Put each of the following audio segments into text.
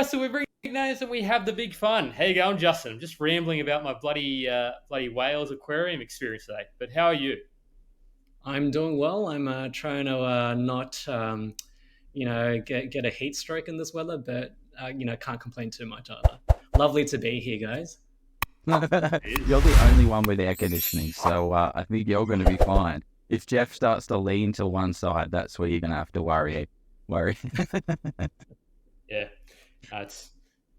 wrestle with names and we have the big fun. How you going, Justin? I'm just rambling about my bloody Wales aquarium experience today. But how are you? I'm doing well. I'm trying to not, get a heat stroke in this weather, but can't complain too much either. Lovely to be here, guys. It You're is. the only one with air conditioning, so I think you're going to be fine. If Jeff starts to lean to one side, that's where you're going to have to worry. Yeah, it's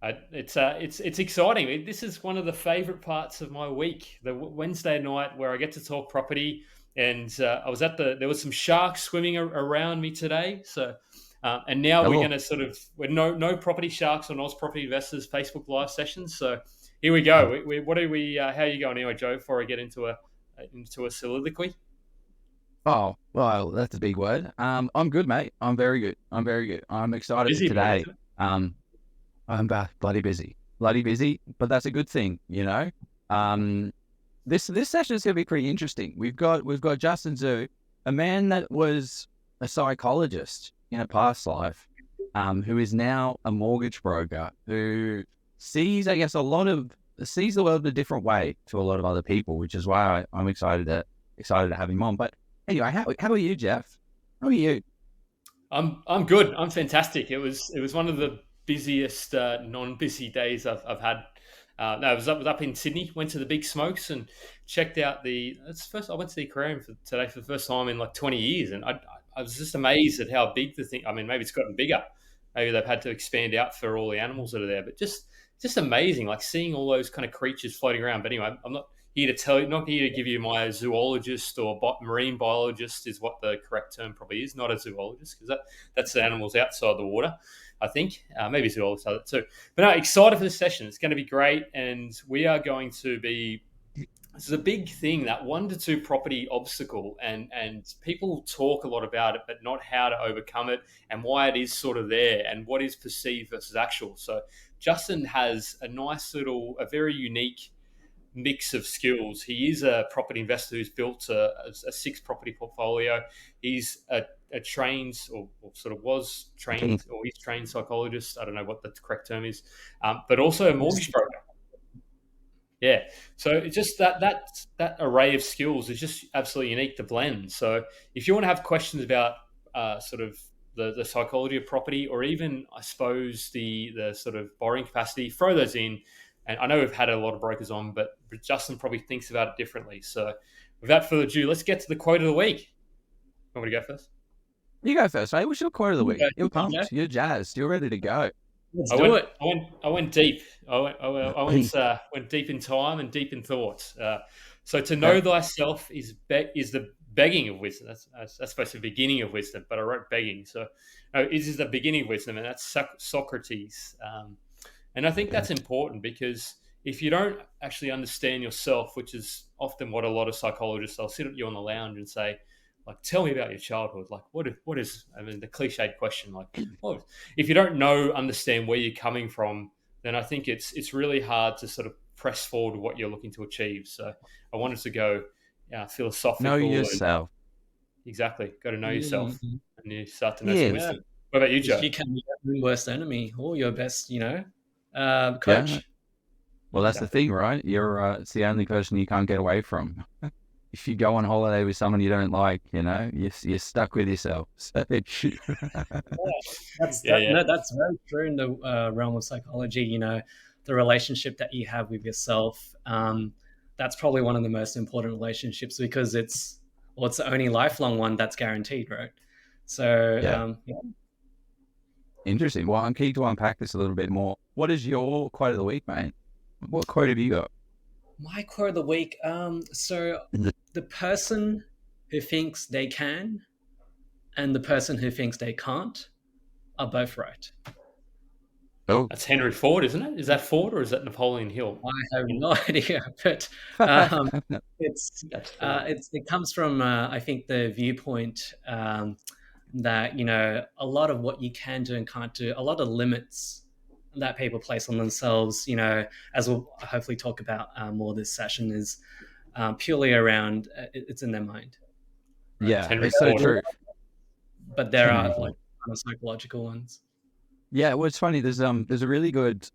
it's exciting. This is one of the favorite parts of my week, the Wednesday night where I get to talk property. And I was there was some sharks swimming around me today. So, and now we're going Oh, to we're no property sharks on Oz Property Investors Facebook Live sessions. So here we go. What are we? How are you going anyway, Joe? Before I get into a soliloquy. oh, well, that's a big word. I'm good, mate. I'm very good. I'm excited Busy, mate, today. isn't it? Um, I'm bloody busy, but that's a good thing, you know. Um, this session is going to be pretty interesting. We've got Justin Zhu, a man that was a psychologist in a past life, who is now a mortgage broker, who sees, I guess, sees the world in a different way to a lot of other people, which is why I'm excited to have him on. But anyway, how are you, Jeff? How are you? I'm good. I'm fantastic. It was one of the busiest non-busy days I've had. No, I was up in Sydney. Went to the Big Smokes and checked out the. That's first. I went to the aquarium today for the first time in like 20 years, and I was just amazed at how big the thing. I mean, maybe it's gotten bigger. Maybe they've had to expand out for all the animals that are there, but just amazing, like seeing all those kind of creatures floating around. But anyway, I'm not here to give you my zoologist or marine biologist is what the correct term probably is, not a zoologist, because that's the animals outside the water. I think maybe zoologists are that too. But no, excited for this session. It's going to be great, and we are going to be. This is a big thing, that 1 to 2 property obstacle, and people talk a lot about it, but not how to overcome it and why it is sort of there and what is perceived versus actual. So Justin has a very unique mix of skills. He is a property investor who's built a 6 property portfolio. He's a trained or sort of was trained or he's trained psychologist. I don't know what the correct term is, but also a mortgage broker. Yeah. So it's just that array of skills is just absolutely unique to blend. So if you want to have questions about sort of the psychology of property, or even I suppose the sort of borrowing capacity, throw those in. And I know we've had a lot of brokers on, but Justin probably thinks about it differently. So without further ado, let's get to the quote of the week. Want me to go first? You go first, mate. What's your quote of the week? You're Yeah, pumped. You're jazzed. You're ready to go. let's I do went, it. I went, I went deep. I went deep in time and deep in thought. So to know thyself is the begging of wisdom. That's supposed to be the beginning of wisdom, but I wrote begging. So no, it is the beginning of wisdom, and that's Socrates. And I think that's important because if you don't actually understand yourself, which is often what a lot of psychologists, they'll sit at you on the lounge and say, like, tell me about your childhood. Like, what is, I mean, the cliched question, like, what, if you don't understand where you're coming from, then I think it's really hard to sort of press forward what you're looking to achieve. So I wanted to go Know philosophical and yourself. exactly got to know yourself Mhm. and you start to know some Yeah. Yeah, wisdom. What about you, because Joe? you can be your worst enemy or your best, Yeah. coach. Well, that's the Exactly. thing, right? It's the only person you can't get away from. If you go on holiday with someone you don't like, you're stuck with yourself. So That's Yeah, yeah. no, that's very true in the realm of psychology. The relationship that you have with yourself. That's probably one of the most important relationships because it's the only lifelong one that's guaranteed, right? So, yeah, yeah. interesting. Well, I'm keen to unpack this a little bit more. What is your quote of the week, mate? What quote have you got? My quote of the week. So the person who thinks they can and the person who thinks they can't are both right. Oh, That's Henry Ford, isn't it? Is that Ford or is that Napoleon Hill? I have no idea, but um, it's That's Ford. it comes from I think the viewpoint that a lot of what you can do and can't do, a lot of limits that people place on themselves, as we'll hopefully talk about more this session, is purely around it's in their mind, right? It's yeah, Henry it's so Ford. true. But there are Henry like Ford. kind of psychological ones. Yeah, well, it's funny. There's a really good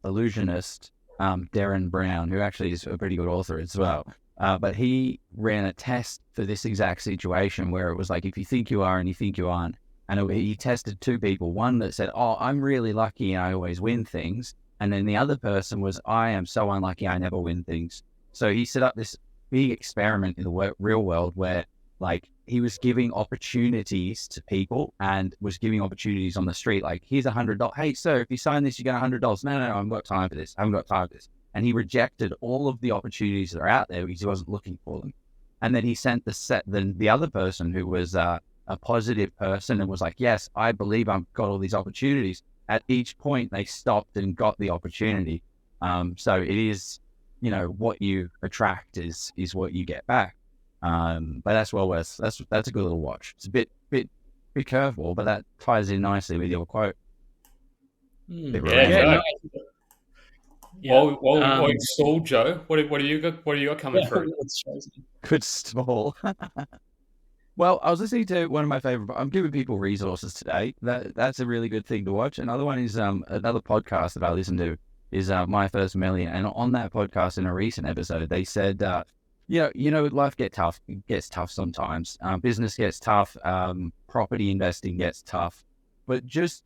illusionist, Darren Brown, who actually is a pretty good author as well. But he ran a test for this exact situation where it was like, if you think you are and you think you aren't, and he tested two people. One that said, "Oh, I'm really lucky and I always win things," and then the other person was, "I am so unlucky I never win things." So he set up this big experiment in the real world where, like, he was giving opportunities to people and was giving opportunities on the street. Like, here's $100. Hey, sir, if you sign this, you get $100. No, I haven't got time for this. I haven't got time for this. And he rejected all of the opportunities that are out there because he wasn't looking for them. And then he sent the other person who was a positive person and was like, yes, I believe I've got all these opportunities. At each point, they stopped and got the opportunity. So it is, what you attract is what you get back. But that's well worth. That's a good little watch. It's a bit curveball, but that ties in nicely with your quote. Yeah. While you stall, Joe, what do you got coming through? Good stall. Well, I was listening to one of my favorite. I'm giving people resources today. That's a really good thing to watch. Another one is another podcast that I listen to is My First Million, and on that podcast in a recent episode, they said. Life gets tough. It gets tough sometimes. Business gets tough. Property investing gets tough. But just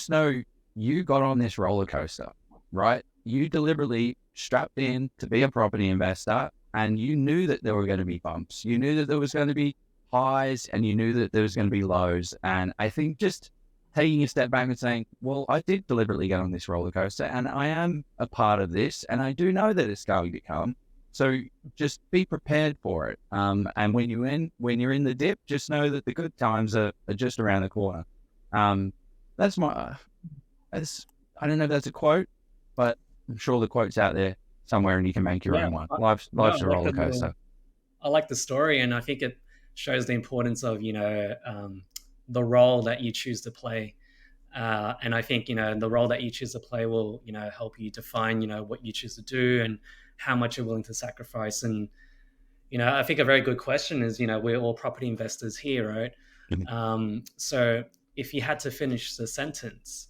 know you got on this roller coaster, right? You deliberately strapped in to be a property investor, and you knew that there were going to be bumps. You knew that there was going to be highs, and you knew that there was going to be lows. And I think just taking a step back and saying, well, I did deliberately get on this roller coaster, and I am a part of this, and I do know that it's going to come. So just be prepared for it. And when you're in the dip, just know that the good times are just around the corner. I don't know if that's a quote, but I'm sure the quote's out there somewhere and you can make your own one. Life's a roller coaster. I like the story, and I think it shows the importance of, the role that you choose to play. And I think, the role that you choose to play will, help you define, what you choose to do and how much you're willing to sacrifice. And, I think a very good question is, we're all property investors here, right? Mm-hmm. So if you had to finish the sentence,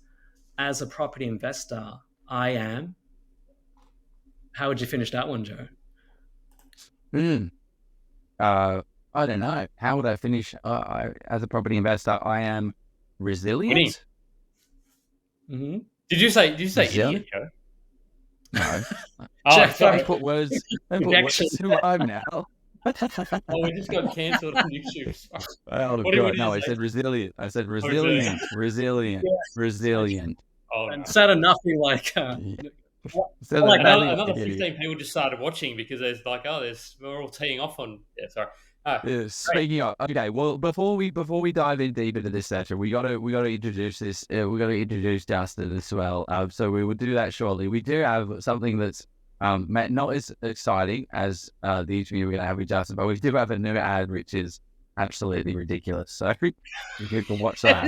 as a property investor, I am, how would you finish that one, Joe? I don't know. How would I finish? As a property investor, I am resilient. Mm-hmm. Did you say idiot, Joe? No. Don't put words to my mouth. We just got cancelled on YouTube. Oh, God. No, I said resilient. I said resilient. Resilient. Oh, and sad enough, be like... another 15 people just started watching because there's like, we're all teeing off on... Yeah, sorry. Speaking of, okay, well, before we dive in deep into this session, we got to introduce this. We got to introduce Justin as well. So we will do that shortly. We do have something that's not as exciting as the interview we're going to have with Justin, but we do have a new ad which is absolutely ridiculous. So you can watch that.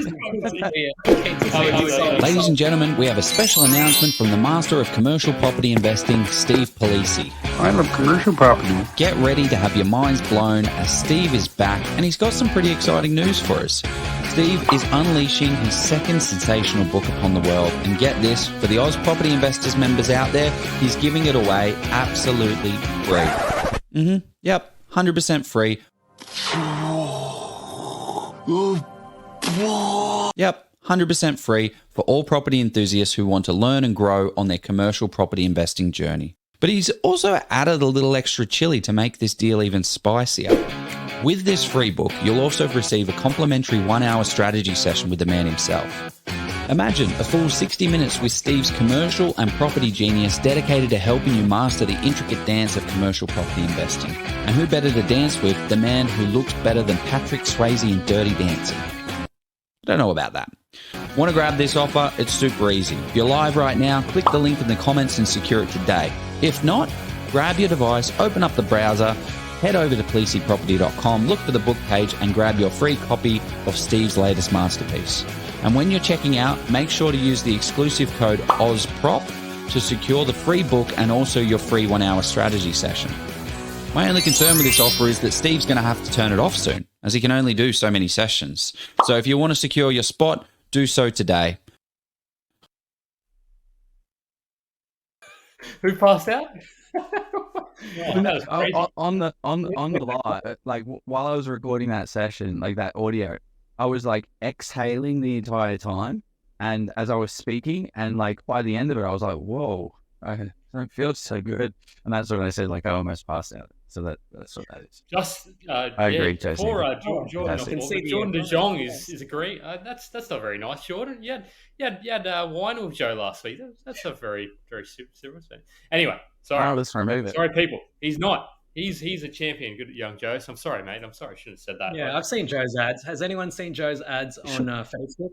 Ladies and gentlemen, we have a special announcement from the master of commercial property investing, Steve Polisi. I love commercial property. Get ready to have your minds blown as Steve is back, and he's got some pretty exciting news for us. Steve is unleashing his second sensational book upon the world, and get this, for the Oz Property Investors members out there, he's giving it away absolutely free. Yep, 100% free. Yep, 100% free for all property enthusiasts who want to learn and grow on their commercial property investing journey. But he's also added a little extra chili to make this deal even spicier. With this free book, you'll also receive a complimentary 1-hour strategy session with the man himself. Imagine a full 60 minutes with Steve's commercial and property genius dedicated to helping you master the intricate dance of commercial property investing. And who better to dance with? The man who looks better than Patrick Swayze in Dirty Dancing. Don't know about that. Want to grab this offer? It's super easy. If you're live right now, click the link in the comments and secure it today. If not, grab your device, open up the browser, head over to polisiproperty.com, look for the book page and grab your free copy of Steve's latest masterpiece. And when you're checking out, make sure to use the exclusive code OZPROP to secure the free book and also your free 1-hour strategy session. My only concern with this offer is that Steve's going to have to turn it off soon, as he can only do so many sessions. So if you want to secure your spot, do so today. Who passed out? No, That was crazy. on the live, like while I was recording that session, like that audio, I was like exhaling the entire time, and as I was speaking, and like by the end of it, I was like, "Whoa, I don't feel so good," and that's when I said like I almost passed out. So that's what that is. Just I yeah, agree, Jason. poor Oh, Jordan, That's I it. can not poor, see but the Jordan De emotion. Jong is agree. That's not very nice, Jordan. You had wine with Joe last week. That's a very serious thing. Anyway, sorry, Let's remove it. sorry, people. He's not. He's a champion. Good young Joe. So I'm sorry, mate. I'm sorry. I shouldn't have said that. Yeah, Like, I've seen Joe's ads. Has anyone seen Joe's ads on Facebook?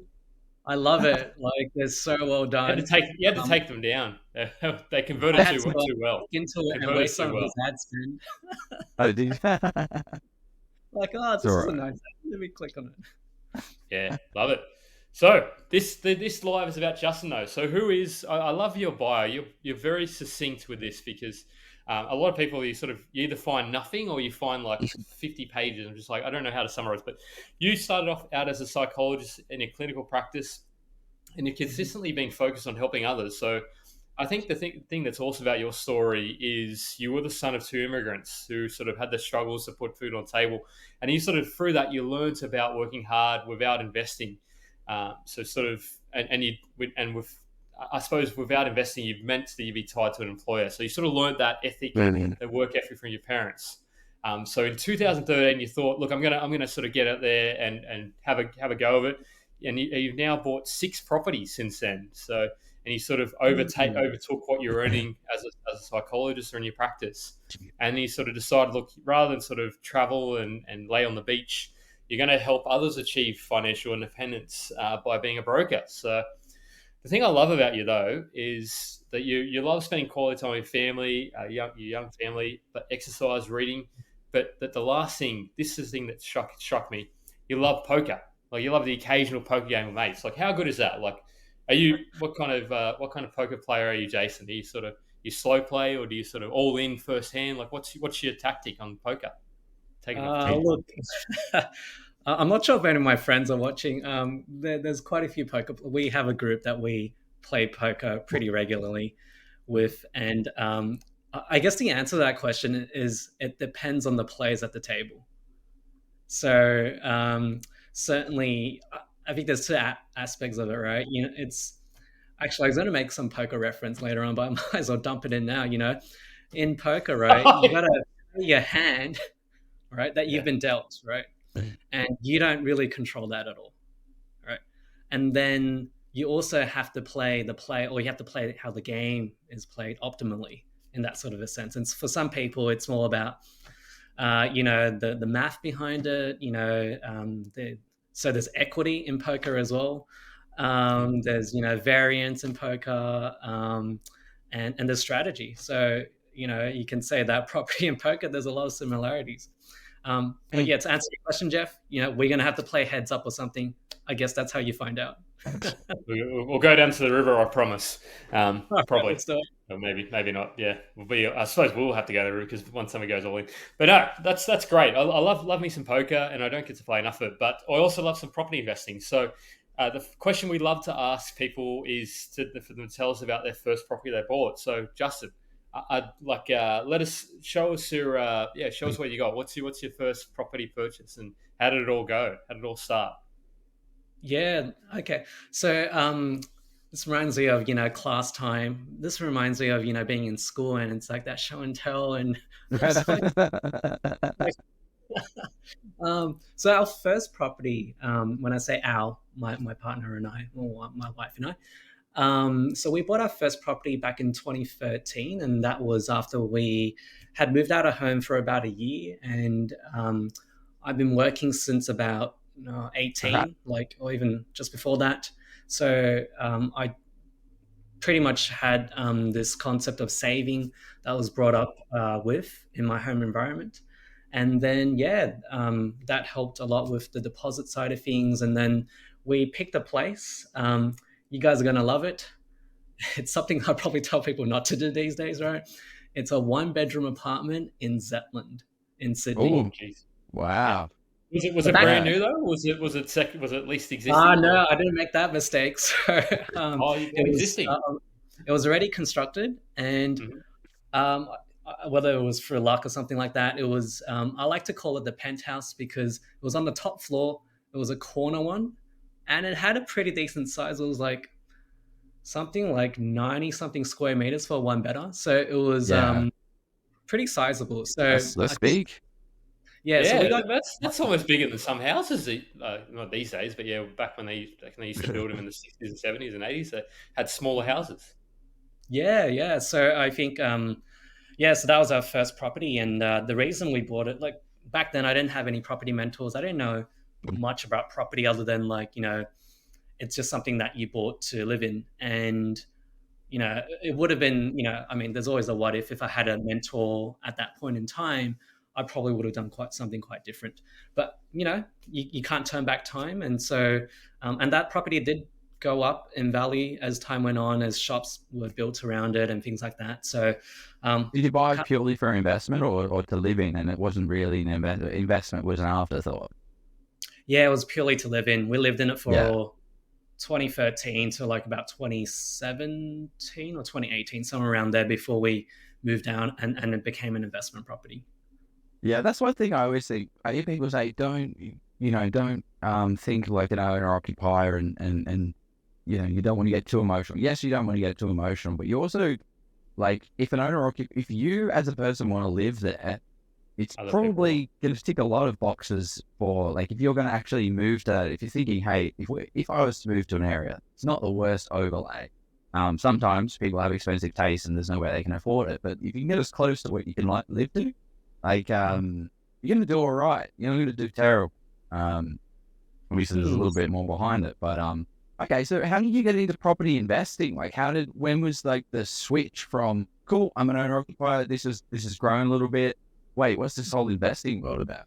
I love it. Like, they're so well done. you had to take them down. They I converted had to too well. look into it and Converted waste too some of well. his ad spend. Oh, did you? Like, oh, It's this all is a right. nice ad. Let me click on it. Yeah, love it. So this live is about Justin though. So who is? I love your bio. You're very succinct with this because a lot of people you either find nothing or you find like 50 pages. I'm just like I don't know how to summarize. But you started off out as a psychologist in a clinical practice, and you've consistently been focused on helping others. So I think the thing that's awesome about your story is you were the son of two immigrants who sort of had the struggles to put food on the table, and you sort of through that you learned about working hard without investing. So sort of and you and with I suppose without investing, you've meant that you'd be tied to an employer. So you sort of learned that ethic, that work ethic from your parents. So in 2013, you thought, look, I'm gonna sort of get out there and have a go of it. And you've now bought 6 properties since then. So and you sort of overtook what you're earning as a psychologist or in your practice. And you sort of decided, look, rather than sort of travel and lay on the beach, you're going to help others achieve financial independence by being a broker. So the thing I love about you, though, is that you love spending quality time with family, your young family, but exercise, reading. But that the last thing, this is the thing that struck me, you love poker. Like you love the occasional poker game with mates. Like how good is that? Like, are you what kind of poker player are you, Jason? Do you sort of you slow play or do you sort of all in first hand? Like what's your tactic on poker? Taking off tee. Look, I'm not sure if any of my friends are watching. There's quite a few poker. We have a group that we play poker pretty regularly with, and I guess the answer to that question is it depends on the players at the table. So certainly, I think there's two aspects of it, right? You know, it's actually I was going to make some poker reference later on, but I might as well dump it in now. You know, in poker, right, you got to play your hand, right, that you've been dealt, right, and you don't really control that at all, right, and then you also have to play or you have to play how the game is played optimally in that sort of a sense. And for some people, it's more about you know, the math behind it, you know, so there's equity in poker as well. There's, you know, variance in poker, and there's strategy. So, you know, you can say that property and poker, there's a lot of similarities. But yeah, to answer your question, Jeff, you know, we're going to have to play heads up or something. I guess that's how you find out. We'll go down to the river, I promise. Probably. Let's do it. Or maybe not. Yeah, I suppose we'll have to go there because once something goes all in. But no, that's great. I love me some poker, and I don't get to play enough of it. But I also love some property investing. So the question we love to ask people is for them to tell us about their first property they bought. So Justin, I'd like show us what you got. What's your first property purchase, and how did it all go? How did it all start? Yeah. Okay. So this reminds me of, you know, class time. This reminds me of, you know, being in school and it's like that show and tell. And so our first property, when I say our, my partner and I, or my wife and I, so we bought our first property back in 2013, and that was after we had moved out of home for about a year. And I've been working since about 18, like, or even just before that. So I pretty much had this concept of saving that was brought up with in my home environment. And then, that helped a lot with the deposit side of things. And then we picked a place. You guys are going to love it. It's something I probably tell people not to do these days, right? It's a 1-bedroom apartment in Zetland in Sydney. Oh, wow. Was it brand new though? Was it least existing? No, I didn't make that mistake. So you got existing. it was already constructed, and Mhm. whether it was for luck or something like that, it was. I like to call it the penthouse because it was on the top floor. It was a corner one, and it had a pretty decent size. It was like something like 90 something square meters for one bedder. So it was Yeah, pretty sizable. So that's I think, big. yeah, so we Yeah, got, that's almost bigger than some houses. Not these days, but yeah, back when they used to build them in the 60s and 70s and 80s, they had smaller houses. yeah, yeah. So I think, yeah, so that was our first property. And the reason we bought it, like back then, I didn't have any property mentors. I didn't know much about property other than like, it's just something that you bought to live in. And it would have been, I mean, there's always a what if I had a mentor at that point in time, I probably would have done something quite different. But, you can't turn back time. And so, and that property did go up in value as time went on, as shops were built around it and things like that. So, Did you buy purely for investment or to live in, and it wasn't really an investment was an afterthought? yeah, it was purely to live in. We lived in it Yeah. for 2013 to like about 2017 or 2018, somewhere around there before we moved down and it became an investment property. Yeah, that's one thing I always think. I hear people say, don't think like an owner occupier and you don't want to get too emotional. Yes, you don't want to get too emotional, but you also like if an owner if you as a person want to live there, it's Other people will. probably going to tick a lot of boxes for like if you're going to actually move to that. If you're thinking, hey, if I was to move to an area, it's not the worst overlay. Sometimes people have expensive tastes and there's no way they can afford it. But if you can get as close to what you can like live to, like you're going to do all right. You're not going to do terrible. Obviously there's a little bit more behind it, but okay. So how did you get into property investing? Like when was like the switch from cool, I'm an owner occupier. This is growing a little bit. Wait, what's this whole investing world about?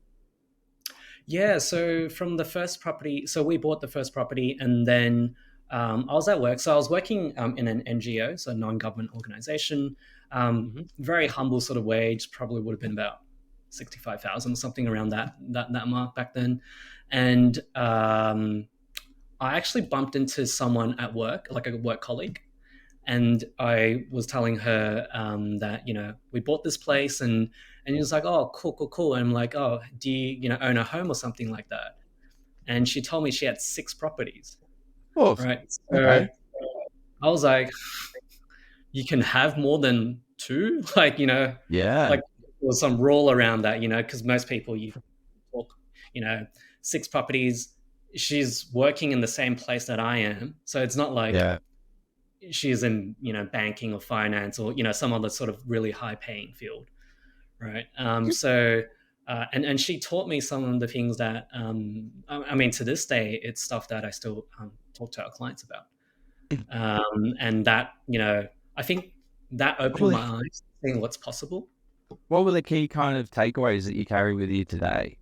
Yeah, so from the first property, so we bought the first property, and then I was at work. So I was working in an NGO, so non-government organization. Mhm. Very humble sort of wage, probably would have been about 65,000 or something around that mark back then. And I actually bumped into someone at work, like a work colleague, and I was telling her that we bought this place, and he was like, "Oh, cool, cool, cool." And I'm like, "Oh, do you own a home or something like that?" And she told me she had 6 properties, Oh, right? So okay. I was like, "You can have more than two?" Like Yeah, like there was some rule around that, because most people you talk, you know, 6 properties. She's working in the same place that I am, so it's not like yeah. she's in banking or finance or some other sort of really high paying field, right? So and she taught me some of the things that I mean, to this day it's stuff that I still talk to our clients about, and that I think that What opened were my the, eyes to seeing what's possible. what were the key kind of takeaways that you carry with you today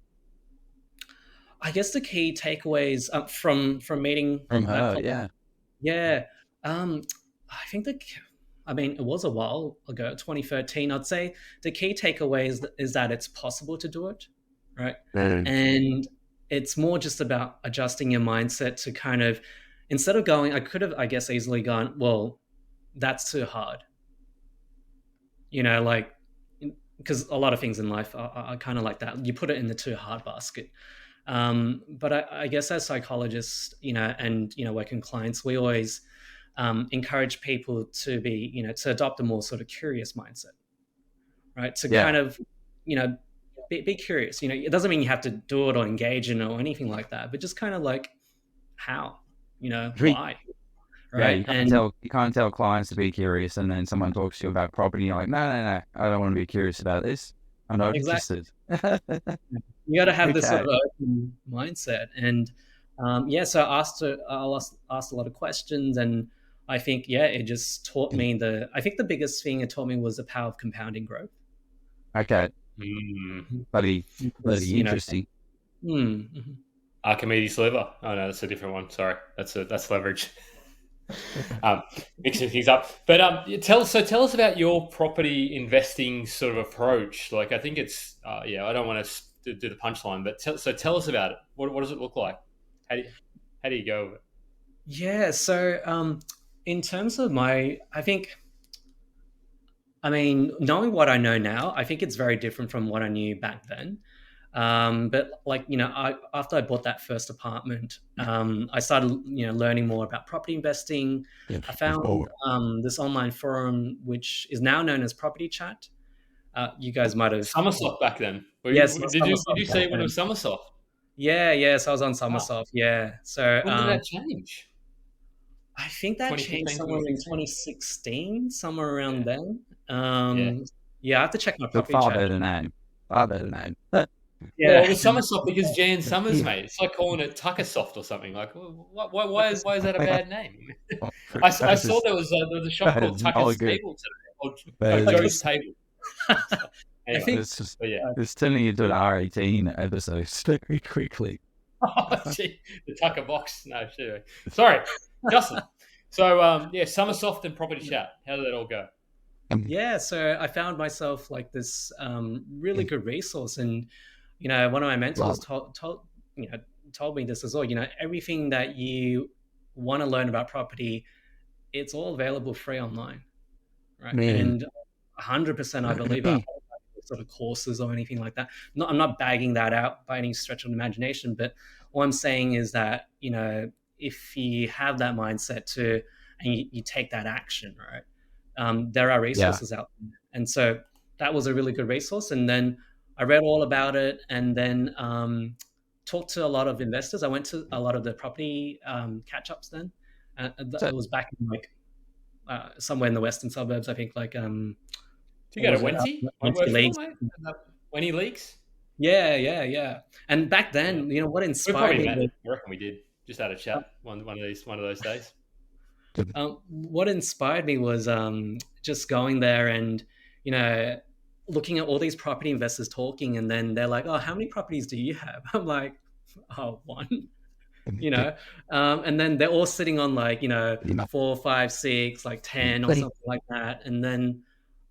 I guess the key takeaways from meeting from that her? Yeah, yeah. Um, I think I mean, it was a while ago, 2013. I'd say the key takeaway is that it's possible to do it, right? mm. And it's more just about adjusting your mindset to kind of, instead of going, I could have, I guess, easily gone, well, that's too hard, like, because a lot of things in life are kind of like that. You put it in the too hard basket. But I guess as psychologists, and working clients, we always encourage people to be, to adopt a more sort of curious mindset, right? To kind Yeah. of, you know, be curious. It doesn't mean you have to do it or engage in it or anything like that, but just kind of like how, why, Yeah, right? you can't tell clients to be curious, and then someone talks to you about property, and you're like, no, no, no, I don't want to be curious about this. I'm not Exactly. interested. You got to have this sort Okay. of open mindset, and yeah. So I asked a lot of questions, and I think it just taught me I think the biggest thing it taught me was the power of compounding growth. Okay. Mm. Bloody, Because, bloody interesting. mhm. Archimedes lever. Oh no, that's a different one. Sorry, that's leverage. Mixing things up. But tell us about your property investing sort of approach. Like I think it's I don't want to do the punchline, but tell us about it. What does it look like? How do you go with it? Yeah. So In terms of knowing what I know now, I think it's very different from what I knew back then. But like, after I bought that first apartment, I started, learning more about property investing. Yeah. I found this online forum, which is now known as Property Chat. You guys might have, Summersoft back then. yes, Did you say when it was Summersoft? yeah. So I was on Wow. Summersoft, yeah. So When did that change? I think that changed 2015, somewhere in 2016? 2016, somewhere around Yeah. then. Yeah. Yeah, I have to check my The Property Chat. father name. Father name. Yeah. Well, it was Summersoft because Jan Summers, mate. It's like calling it Tuckersoft or something. Like, why is that a bad name? I saw there was a shop called Oh, Tucker's good. Table today, or But Joe's Table. I Anyway, think it's just but yeah. it's turning into an R18 episode very quickly. Oh, gee, the Tucker box. No, sure. Sorry, Justin. So, yeah, Summersoft and Property Chat. How did that all go? Yeah, so I found myself like this really good resource, and one of my mentors told me this as well. Everything that you want to learn about property, it's all available free online, right? Man. And 100%, I believe I sort of courses or anything like that. I'm not bagging that out by any stretch of the imagination, but what I'm saying is that if you have that mindset to and you take that action, right? There are resources out there. And so that was a really good resource. And then I read all about it and then talked to a lot of investors. I went to a lot of the property catch-ups then. It was back in like somewhere in the western suburbs, I think like Do you go to Wenty? Wenty Leagues. Wenty Leagues? Yeah. And back then, what We inspired probably me met. was, I reckon we did. Just had a chat one of those days. what inspired me was just going there and looking at all these property investors talking, and then they're like, "Oh, how many properties do you have?" I'm like, "Oh, one." And then they're all sitting on like 4, 5, 6, like 10 or something like that. And then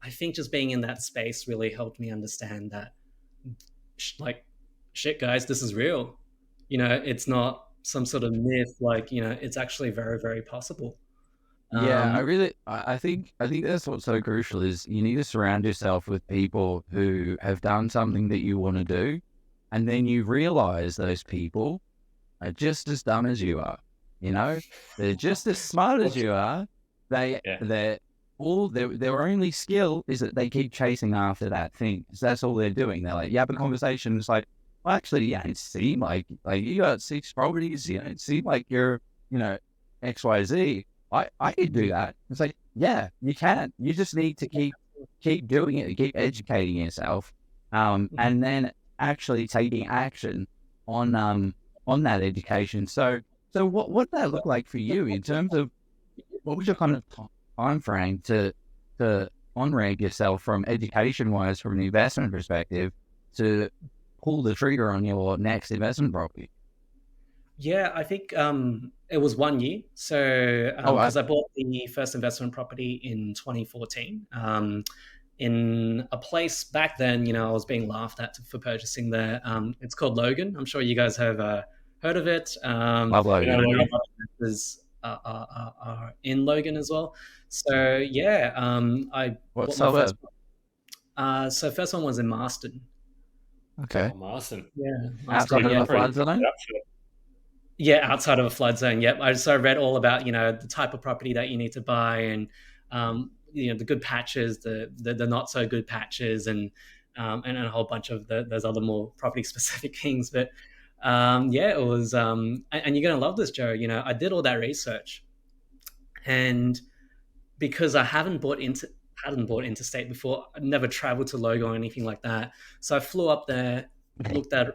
I think just being in that space really helped me understand that, like, shit, guys, this is real. It's not some sort of myth. Like, it's actually very, very possible. Yeah, I think that's what's so crucial is you need to surround yourself with people who have done something that you want to do, and then you realize those people are just as dumb as you are. They're just as smart as you are. Their only skill is that they keep chasing after that thing. So that's all they're doing. They're like, you have a conversation. It's like, well, actually, yeah, it seemed like you got 6 properties. It seemed like you're, XYZ. I could do that. It's like, yeah, you can. You just need to keep doing it, keep educating yourself, and then actually taking action on that education. So what did that look like for you in terms of what was your kind of time frame to on-ramp yourself from education-wise, from an investment perspective, to pull the trigger on your next investment property? Yeah, I think it was 1 year. So because I bought the first investment property in 2014 in a place back then, I was being laughed at for purchasing there. It's called Logan. I'm sure you guys have heard of it. Love Logan. Are in Logan as well. So yeah, I What bought my suburb? so first one was in Marston. Okay. Oh, Marston. Yeah, Outside of the flood zone? Yeah, outside of a flood zone. Yep. I read all about the type of property that you need to buy, and the good patches, the not so good patches, and a whole bunch of those other more property specific things. But yeah, it was and you're gonna love this, Joe. I did all that research, and because I hadn't bought interstate before, I never traveled to Logan or anything like that. So I flew up there,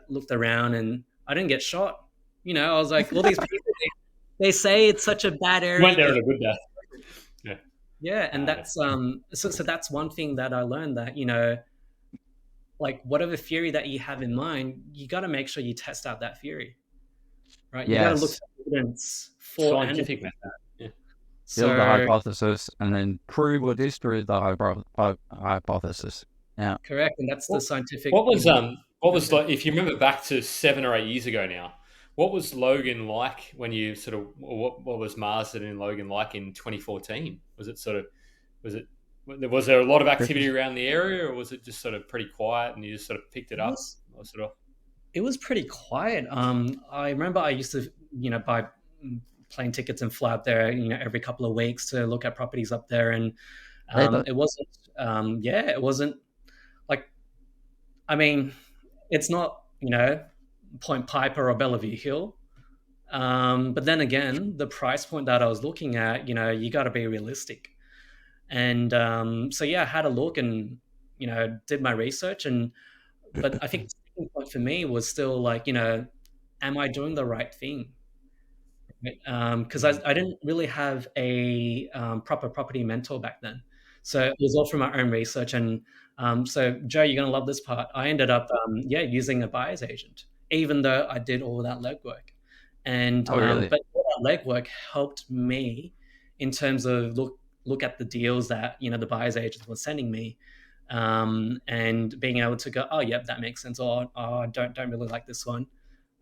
looked around, and I didn't get shot. I was like, all these people, they say it's such a bad area. Went there on a good day. Yeah, and that's so that's one thing that I learned, that like whatever theory that you have in mind, you got to make sure you test out that theory, right? Yes. You got to look for evidence for scientific method. Yeah. Build the hypothesis and then prove or disprove the hypothesis. Yeah, correct, and that's the scientific. What was like, if you remember back to 7 or 8 years ago now, What was Logan like when you sort of what was Marsden and Logan like in 2014? Was it sort of was it was there a lot of activity around the area, or was it just sort of pretty quiet and you just sort of picked it It up? was Or sort of it was pretty quiet. I remember I used to, buy plane tickets and fly up there, every couple of weeks to look at properties up there, and Really? it wasn't, yeah, it wasn't like, I mean, it's not, Point Piper or Bellevue Hill. But then again, the price point that I was looking at, you got to be realistic. And so yeah, I had a look and did my research, and but I think the sticking point for me was still like, am I doing the right thing? Because I didn't really have a proper property mentor back then. So it was all from my own research. And so, Joe, you're going to love this part. I ended up, yeah, using a buyer's agent, even though I did all that legwork. And Oh, really? but all that legwork helped me in terms of look at the deals that the buyer's agents were sending me, and being able to go, oh, yep, that makes sense. Or oh, I don't really like this one,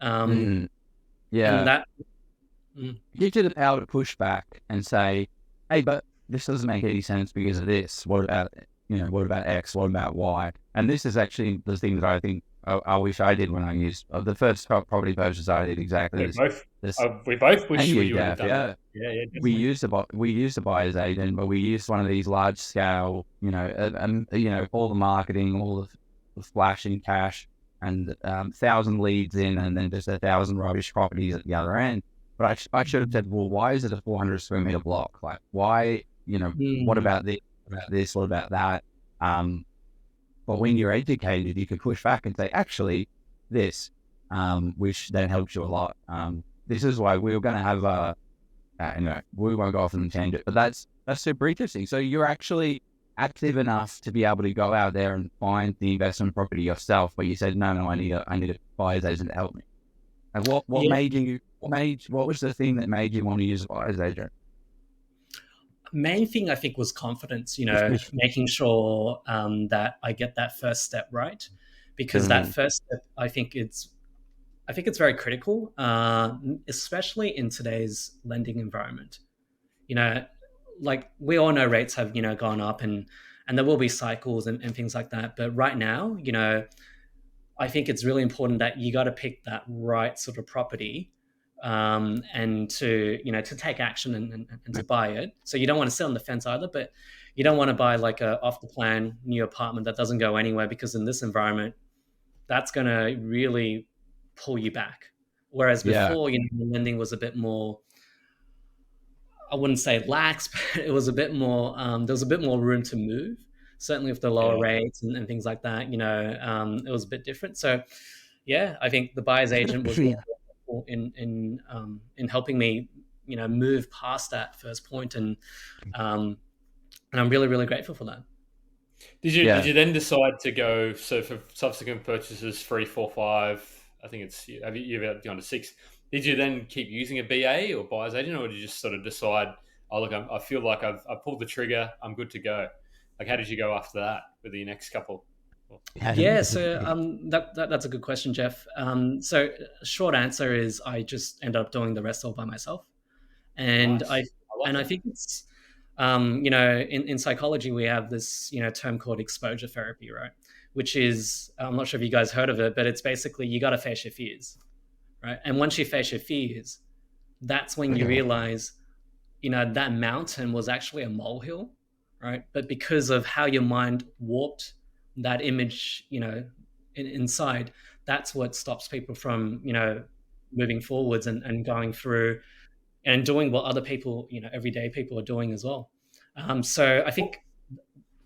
Mm, and yeah. that. Mm. Gives you the power to push back and say, hey, but this doesn't make any sense because of this. What about, what about X? What about Y? And this is actually the thing that I think I wish I did when I used the first property purchase. I did exactly we both this. we both And wish you, you would have Gav, done yeah. that. Yeah, We definitely. used a buyer's agent, but we used one of these large scale, and all the marketing, all the flashing cash, and 1,000 leads in, and then just 1,000 rubbish properties at the other end. But I should have said, well, why is it a 400 square meter block? Like, why? What Mm. about this? About this? What about that? But when you're educated, you can push back and say, actually, this, which then helps you a lot. This is why we were going to have we won't go off on the tangent, but that's super interesting. So you're actually active enough to be able to go out there and find the investment property yourself, but you said, no, I need a buyer's agent to help me. And what Yeah. what was the thing that made you want to use a buyer's agent? Main thing I think was confidence, making sure that I get that first step right, because that first step, I think it's very critical, especially in today's lending environment. Like we all know rates have gone up, and there will be cycles and things like that. But right now, I think it's really important that you got to pick that right sort of property, and to take action and to buy it. So you don't want to sit on the fence either, but you don't want to buy like a off the plan new apartment that doesn't go anywhere, because in this environment, that's going to really pull you back. Whereas Yeah, before, the lending was a bit more, I wouldn't say lax, but it was a bit more, there was a bit more room to move. Certainly with the lower Yeah. rates and things like that, it was a bit different. So, yeah, I think the buyer's agent was really helpful in helping me, move past that first point, and I'm really really grateful for that. Did yeah. you then decide to go so for subsequent purchases 3, 4, 5? I think it's have you've gone to 6. Did you then keep using a BA or buyer's agent, or did you just sort of decide, oh look, I feel like I pulled the trigger, I'm good to go? Like, how did you go after that with the next couple? Yeah, so that's a good question, Jeff. So short answer is I just ended up doing the rest all by myself, and I Nice, I love and I that. think it's in psychology we have this term called exposure therapy, right? Which is, I'm not sure if you guys heard of it, but it's basically you got to face your fears, right? And once you face your fears, that's when you realize that mountain was actually a molehill, right? But because of how your mind warped that image, inside, that's what stops people from, moving forwards and going through and doing what other people, everyday people are doing as well. So I think,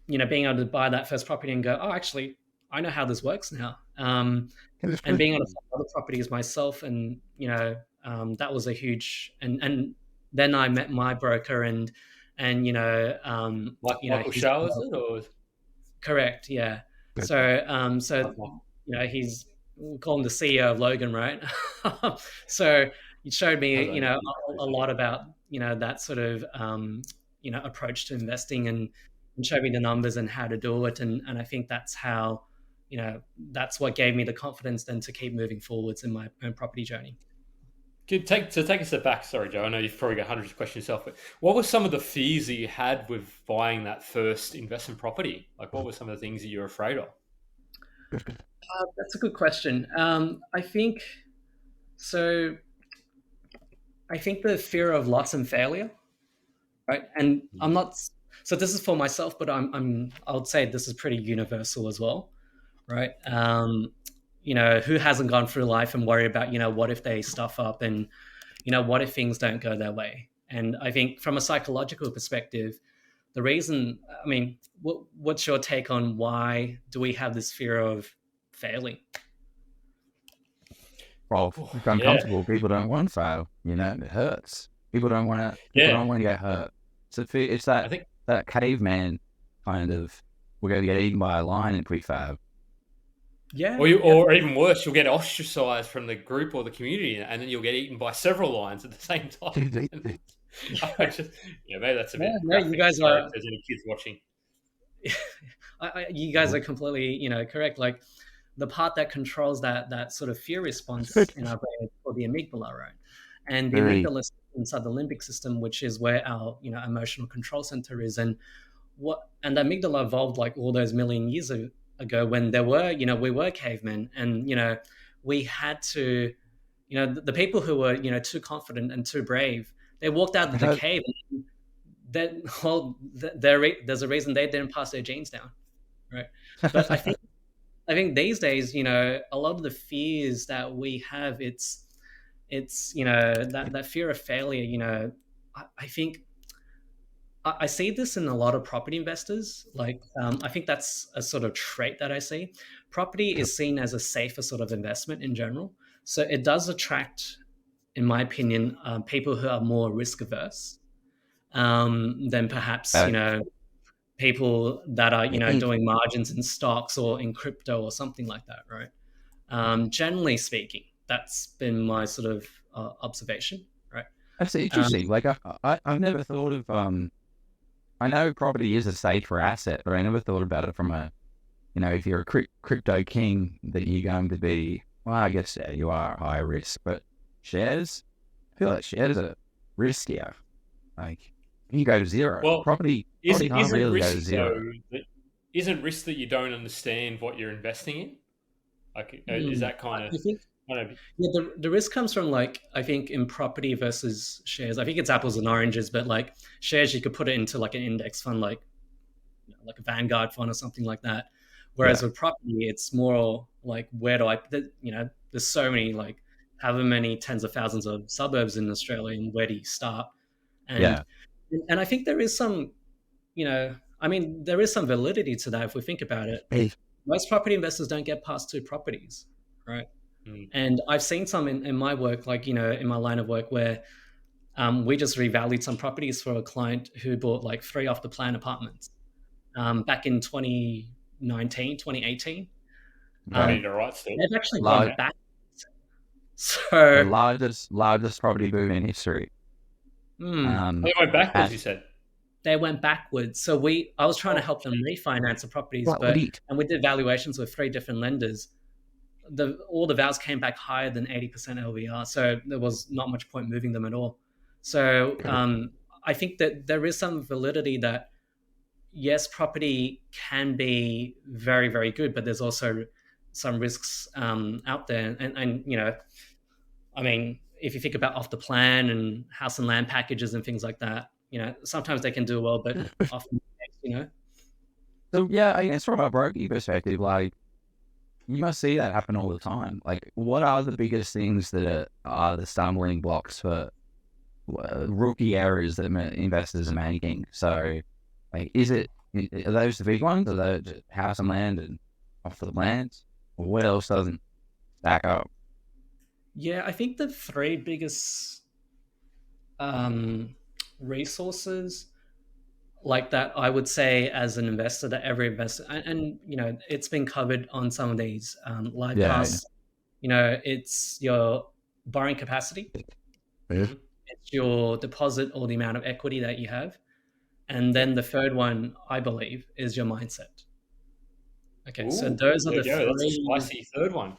being able to buy that first property and go, oh, actually, I know how this works now. And being able to find other properties myself, and that was a huge, and then I met my broker, and Michael he's Shaw, is it, or correct, yeah. So love Michael? he's, we call him the CEO of Logan, right? So he showed I me don't know. a lot about that sort of approach to investing, and showed me the numbers and how to do it, and I think that's how that's what gave me the confidence then to keep moving forwards in my own property journey. take a step back. Sorry, Joe. I know you've probably got hundreds of questions yourself, but what were some of the fears that you had with buying that first investment property? Like, what were some of the things that you were afraid of? That's a good question. I think so. I think the fear of loss and failure, right? And I'm not. So this is for myself, but I would say this is pretty universal as well, right? Who hasn't gone through life and worry about, what if they stuff up, and what if things don't go their way? And I think from a psychological perspective, the reason, I mean, what's your take on why do we have this fear of failing? Well, it's uncomfortable. People don't want to fail. It hurts. People don't want to. People don't want to get hurt. So it's that that caveman kind of, we're going to get eaten by a lion if we fail. Yeah. Or even worse, you'll get ostracized from the group or the community, and then you'll get eaten by several lions at the same time. Maybe that's a bit. Yeah, you guys are. If there's any kids watching, you guys are completely, correct. Like, the part that controls that sort of fear response in our brain is called the amygdala, right? And the amygdala is inside the limbic system, which is where our emotional control center is. And the amygdala evolved like all those million years ago when there were, we were cavemen, and we had to, the people who were too confident and too brave, they walked out of the cave. And there's a reason they didn't pass their genes down, right? But I think these days, a lot of the fears that we have, it's that fear of failure. I think I see this in a lot of property investors. Like, I think that's a sort of trait that I see. Property is seen as a safer sort of investment in general, so it does attract, in my opinion, people who are more risk averse than perhaps people that are doing margins in stocks or in crypto or something like that, right? Generally speaking, that's been my sort of observation, right? That's interesting. Like, I've never thought of I know property is a safer asset, but I never thought about it from if you're a crypto king, that you're going to be, well, I guess you are high risk, but shares, I feel like shares are riskier. Like, you go to zero. Well, property can't really go to zero. Isn't risk that you don't understand what you're investing in? Like, is that kind of? The risk comes from, like, I think in property versus shares, I think it's apples and oranges, but like shares, you could put it into like an index fund, like a Vanguard fund or something like that. Whereas with property, it's more like, where do there's so many, like, however many tens of thousands of suburbs in Australia, and where do you start? And I think there is some, there is some validity to that if we think about it. Most property investors don't get past 2 properties, right? And I've seen some in my work, like, in my line of work, where we just revalued some properties for a client who bought like 3 off the plan apartments back in 2019, 2018. They've actually gone back. So the largest property boom in history. They went backwards, you said. They went backwards. So I was trying to help them refinance the properties, and we did valuations with 3 different lenders. All the values came back higher than 80% LVR, so there was not much point moving them at all. So I think that there is some validity that, yes, property can be very, very good, but there's also some risks out there. And I mean, if you think about off the plan and house and land packages and things like that, sometimes they can do well, but often, So yeah, I guess from a broking perspective, like, you must see that happen all the time. Like, what are the biggest things that are the stumbling blocks for rookie errors that investors are making? So, like, are those the big ones? Are those house and land and off the plans? Or what else doesn't stack up? Yeah, I think the 3 biggest resources like that, I would say, as an investor, that every investor, and it's been covered on some of these live casts. It's your borrowing capacity, it's your deposit or the amount of equity that you have, and then the third one, I believe, is your mindset. Okay, so those are the 3. That's a spicy third one.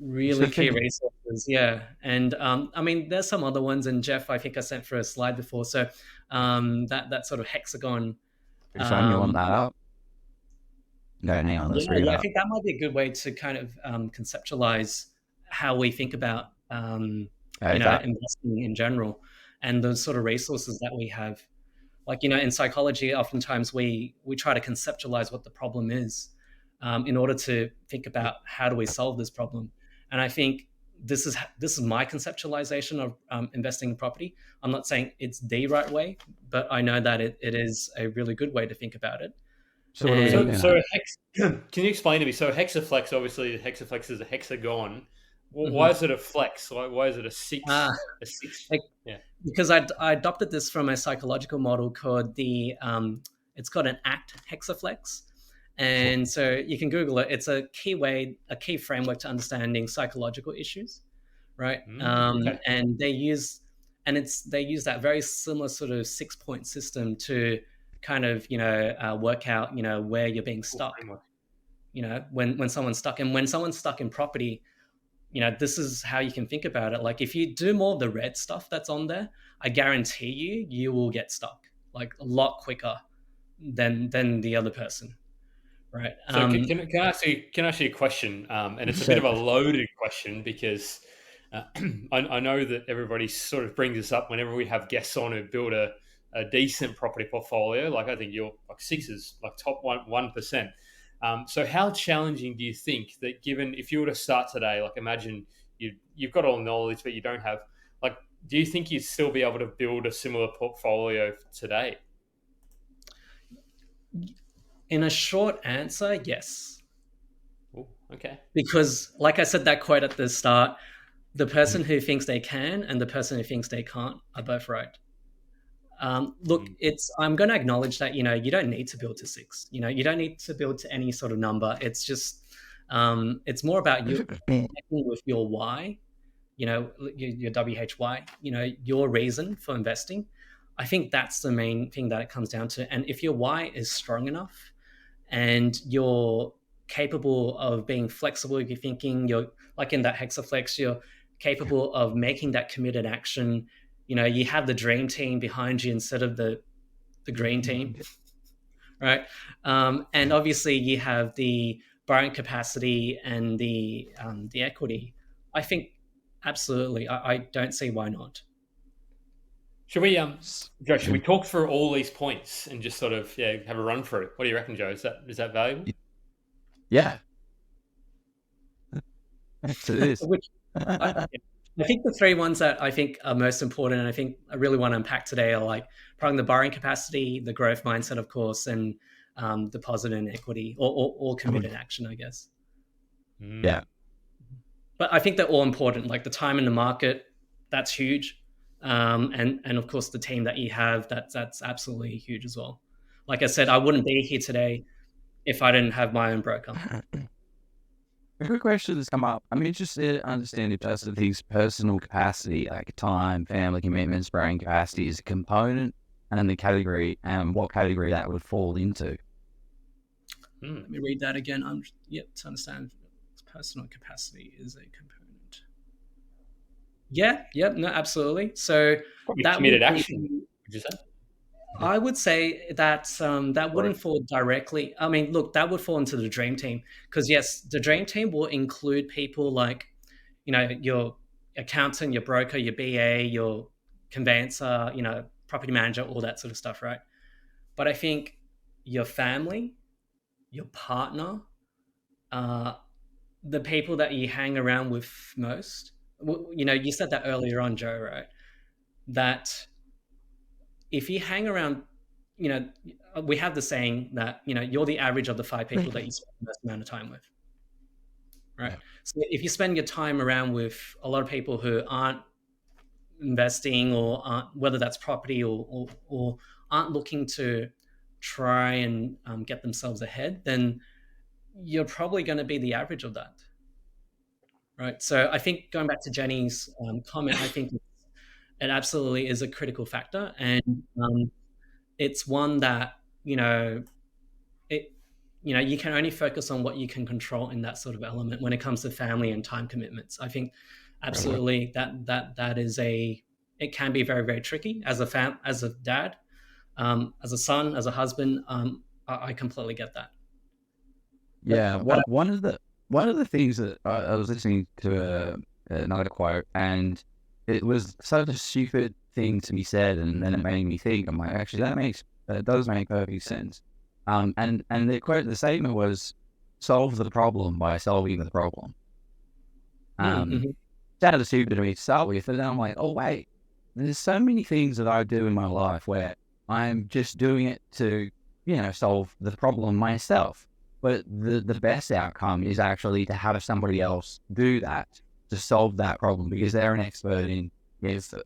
Really key resources spruikers, yeah. And I mean, there's some other ones. And Jeff, I think I sent for a slide before. So that sort of hexagon. Sean, you want Um, that up? No, hang on, let's bring it I up. think that might be a good way to kind of conceptualize how we think about That investing in general and the sort of resources that we have. Like, in psychology, oftentimes we try to conceptualize what the problem is in order to think about how do we solve this problem. And I think this is my conceptualization of investing in property. I'm not saying it's the right way, but I know that it is a really good way to think about it. So what are we And looking So at? can you explain to me? So hexaflex, obviously, the hexaflex is a hexagon. Why mhm. is it a flex? Why is it a uh, six? A six? like, Yeah. because I adopted this from a psychological model called it's called an ACT hexaflex. And so you can Google it. It's a key framework to understanding psychological issues, right? Okay. And they use that very similar sort of 6-point system to kind of work out where you're being Cool stuck. framework. When someone's stuck, and when someone's stuck in property, this is how you can think about it. Like, if you do more of the red stuff that's on there, I guarantee you will get stuck like a lot quicker than the other person, right? So can I ask you a question? And it's a bit So, of a loaded question because I know that everybody sort of brings this up whenever we have guests on who build a decent property portfolio. Like I think you're like sixes, like top 1%. So how challenging do you think that given if you were to start today, like imagine you've got all the knowledge but you don't have like do you think you'd still be able to build a similar portfolio today? In a short answer, yes. Ooh, okay. Because, like I said, that quote at the start, the person who thinks they can and the person who thinks they can't are both right. Look, Mm. I'm going to acknowledge that you don't need to build to 6. You don't need to build to any sort of number. It's just it's more about you connecting with your why, your WHY, your reason for investing. I think that's the main thing that it comes down to. And if your why is strong enough and you're capable of being flexible, if you're thinking, you're like in that hexaflex, you're capable of making that committed action. You have the dream team behind you instead of the green team, right? And obviously you have the borrowing capacity and the equity. I think absolutely. I don't see why not. Should we Joe, should we talk through all these points and just sort of have a run through? What do you reckon, Joe? Is that valuable? yeah, it is. Which I think the 3 ones that I think are most important, and I think I really want to unpack today, are like probably the borrowing capacity, the growth mindset, of course, and deposit and equity, or committed action, I guess. Yeah. But I think they're all important. Like the time in the market, that's huge, and of course the team that you have, that's absolutely huge as well. Like I said, I wouldn't be here today if I didn't have my own broker. A good question has come up. I'm interested to understand if Justin thinks personal capacity, like time, family commitments, brain capacity, is a component and the category, and what category that would fall into. Let me read that again. To understand personal capacity is a component. Yeah, no, absolutely. So Probably that committed would action. Would you say? I would say that that wouldn't fall directly. I mean, look, that would fall into the dream team because yes, the dream team will include people like, your accountant, your broker, your BA, your conveyancer, property manager, all that sort of stuff, right? But I think your family, your partner, the people that you hang around with most. You said that earlier on, Joe, right? That if you hang around, we have the saying that, you're the average of the 5 people that you spend the most amount of time with, right? Yeah. So if you spend your time around with a lot of people who aren't investing or aren't, whether that's property or aren't looking to try and get themselves ahead, then you're probably going to be the average of that, right? So I think going back to Jenny's comment, I think it absolutely is a critical factor, and it's one that it you can only focus on what you can control in that sort of element when it comes to family and time commitments. I think absolutely, that is it can be very, very tricky as as a dad, as a son, as a husband. I completely get that. Yeah, But one of the things that I was listening to another quote, and it was such a stupid thing to be said, and then it made me think. I'm like, actually, that does make perfect sense. And the statement was, "Solve the problem by solving the problem." Um, mm-hmm. Sounded stupid to me to start with, and then I'm like, oh wait, there's so many things that I do in my life where I'm just doing it to, solve the problem myself. But the best outcome is actually to have somebody else do that to solve that problem because they're an expert in,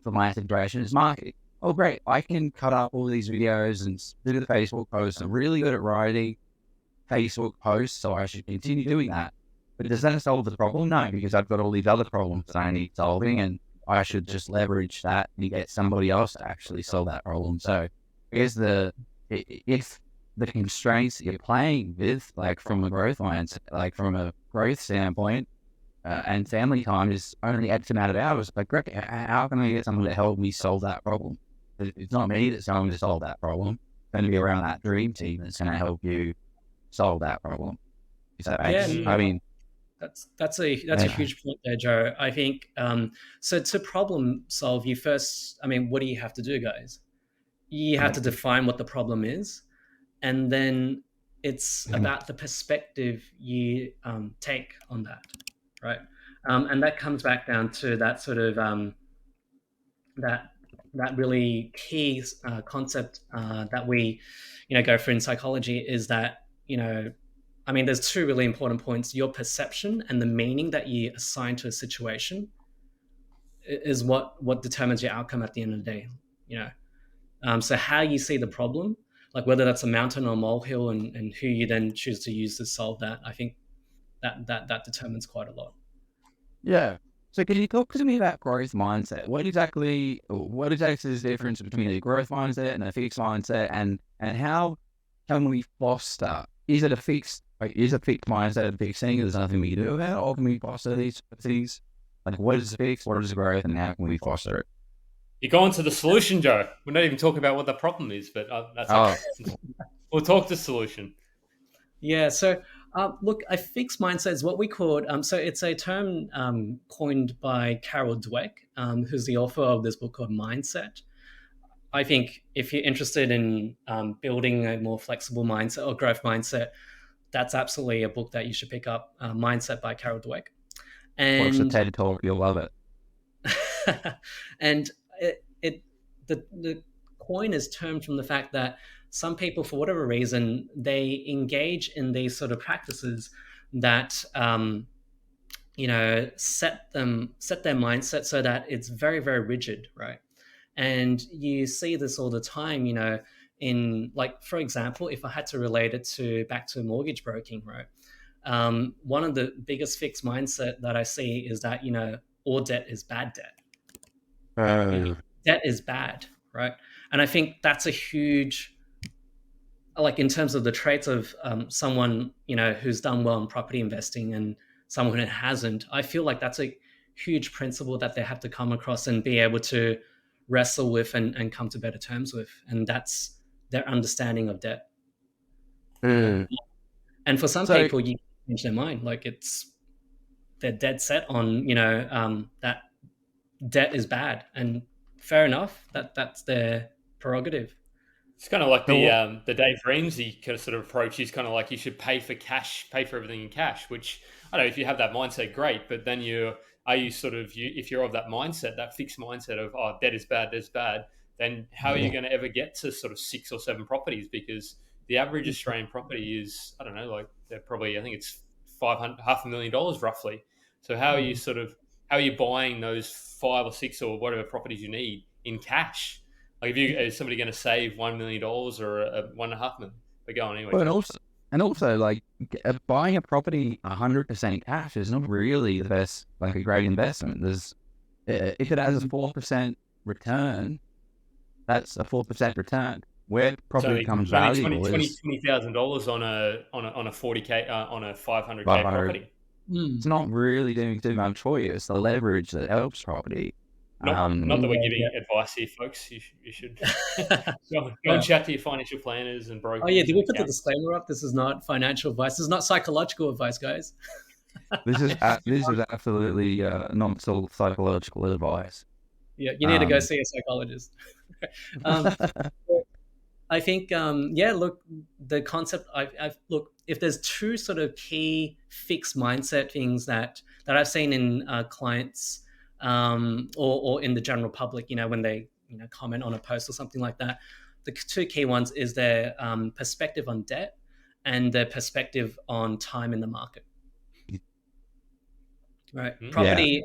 for my situation, is marketing. Oh, great. I can cut up all these videos and do the Facebook posts. I'm really good at writing Facebook posts, so I should continue doing that. But does that solve the problem? No, because I've got all these other problems that I need solving, and I should just leverage that and get somebody else to actually solve that problem. So I guess if the constraints that you're playing with, like from a growth mindset, like from a growth standpoint, and family time is only X amount of hours, like, great, how can I get someone to help me solve that problem? It's not me that's going to solve that problem. It's going to be around that dream team that's going to help you solve that problem. Is that Yeah, makes, Mm. I mean, that's a huge point there, Joe. I think so. To problem solve, you first, I mean, what do you have to do, guys? You have to define what the problem is, and then it's about the perspective you take on that, right? And that comes back down to that sort of that that really key concept that we, go through in psychology is that, I mean, there's two really important points. Your perception and the meaning that you assign to a situation is what determines your outcome at the end of the day. So how you see the problem, like whether that's a mountain or a molehill, and who you then choose to use to solve that, I think that determines quite a lot. yeah. So can you talk to me about growth mindset? What exactly is the difference between a growth mindset and a fixed mindset, and how can we foster? Is a fixed mindset a fixed thing? There's nothing we can do about it, or can we foster these things? Like, what is fixed? What is growth? And how can we foster it? You're going to the solution, Joe. We're not even talking about what the problem is, but that's Oh, okay. We'll talk to solution. Yeah. So, look, a fixed mindset is what we call it. So, it's a term coined by Carol Dweck, who's the author of this book called Mindset. I think if you're interested in building a more flexible mindset or growth mindset, that's absolutely a book that you should pick up. Mindset by Carol Dweck. watch the And TED talk. You'll love it. and the coin is termed from the fact that some people, for whatever reason, they engage in these sort of practices that set their mindset so that it's very, very rigid, right? And you see this all the time, in, like, for example, if I had to relate it back to mortgage broking, right? One of the biggest fixed mindset that I see is that, all debt is bad debt. Debt is bad, right? And I think that's a huge, like, in terms of the traits of someone, who's done well in property investing and someone who hasn't. I feel like that's a huge principle that they have to come across and be able to wrestle with and come to better terms with, and that's their understanding of debt. And for some people, you change their mind, like they're dead set on that debt is bad, and fair enough, that's their prerogative. It's kind of like the Dave Ramsey kind of sort of approach. Is kind of like you should pay for everything in cash. Which, I don't know, if you have that mindset, great. But then if you're of that mindset, that fixed mindset of, oh, debt is bad, then how are you going to ever get to sort of 6 or 7 properties? Because the average Australian property is, I don't know, like they're probably, I think it's $500,000 roughly. So how are you buying those 5 or 6 or whatever properties you need in cash? Like, is somebody going to save $1 million or $1.5 million? But go on anyway. Well, and also, like, buying a property 100% cash is not really the best, like, a great investment. If it has a 4% return, that's a 4% return. Where property becomes valuable is $20,000 on a 40K on a 500K 500. property. It's Mm. not really doing too much for you. It's the leverage that helps property. Not that we're Yeah, giving advice here, folks. You should yeah. go Yeah. and chat to your financial planners and Oh yeah, brokers did and we put the accountants. disclaimer up? This is not financial advice. This is not psychological advice, guys. This is absolutely not psychological advice. Yeah, you need to go Um, see a psychologist. um, I think, yeah, look, the concept, look, if there's two sort of key fixed mindset things that I've seen in clients, or in the general public, when they, comment on a post or something like that, the two key ones is their perspective on debt and their perspective on time in the market, right? Hmm? yeah, Property,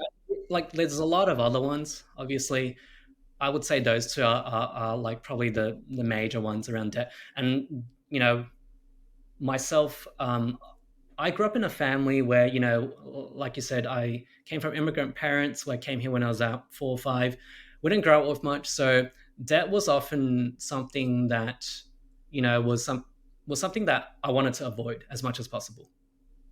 like there's a lot of other ones, obviously. I would say those two are like probably the major ones around debt. And myself, I grew up in a family where, like you said, I came from immigrant parents. Where I came here when I was out 4 or 5. We didn't grow up with much, so debt was often something that was something that I wanted to avoid as much as possible.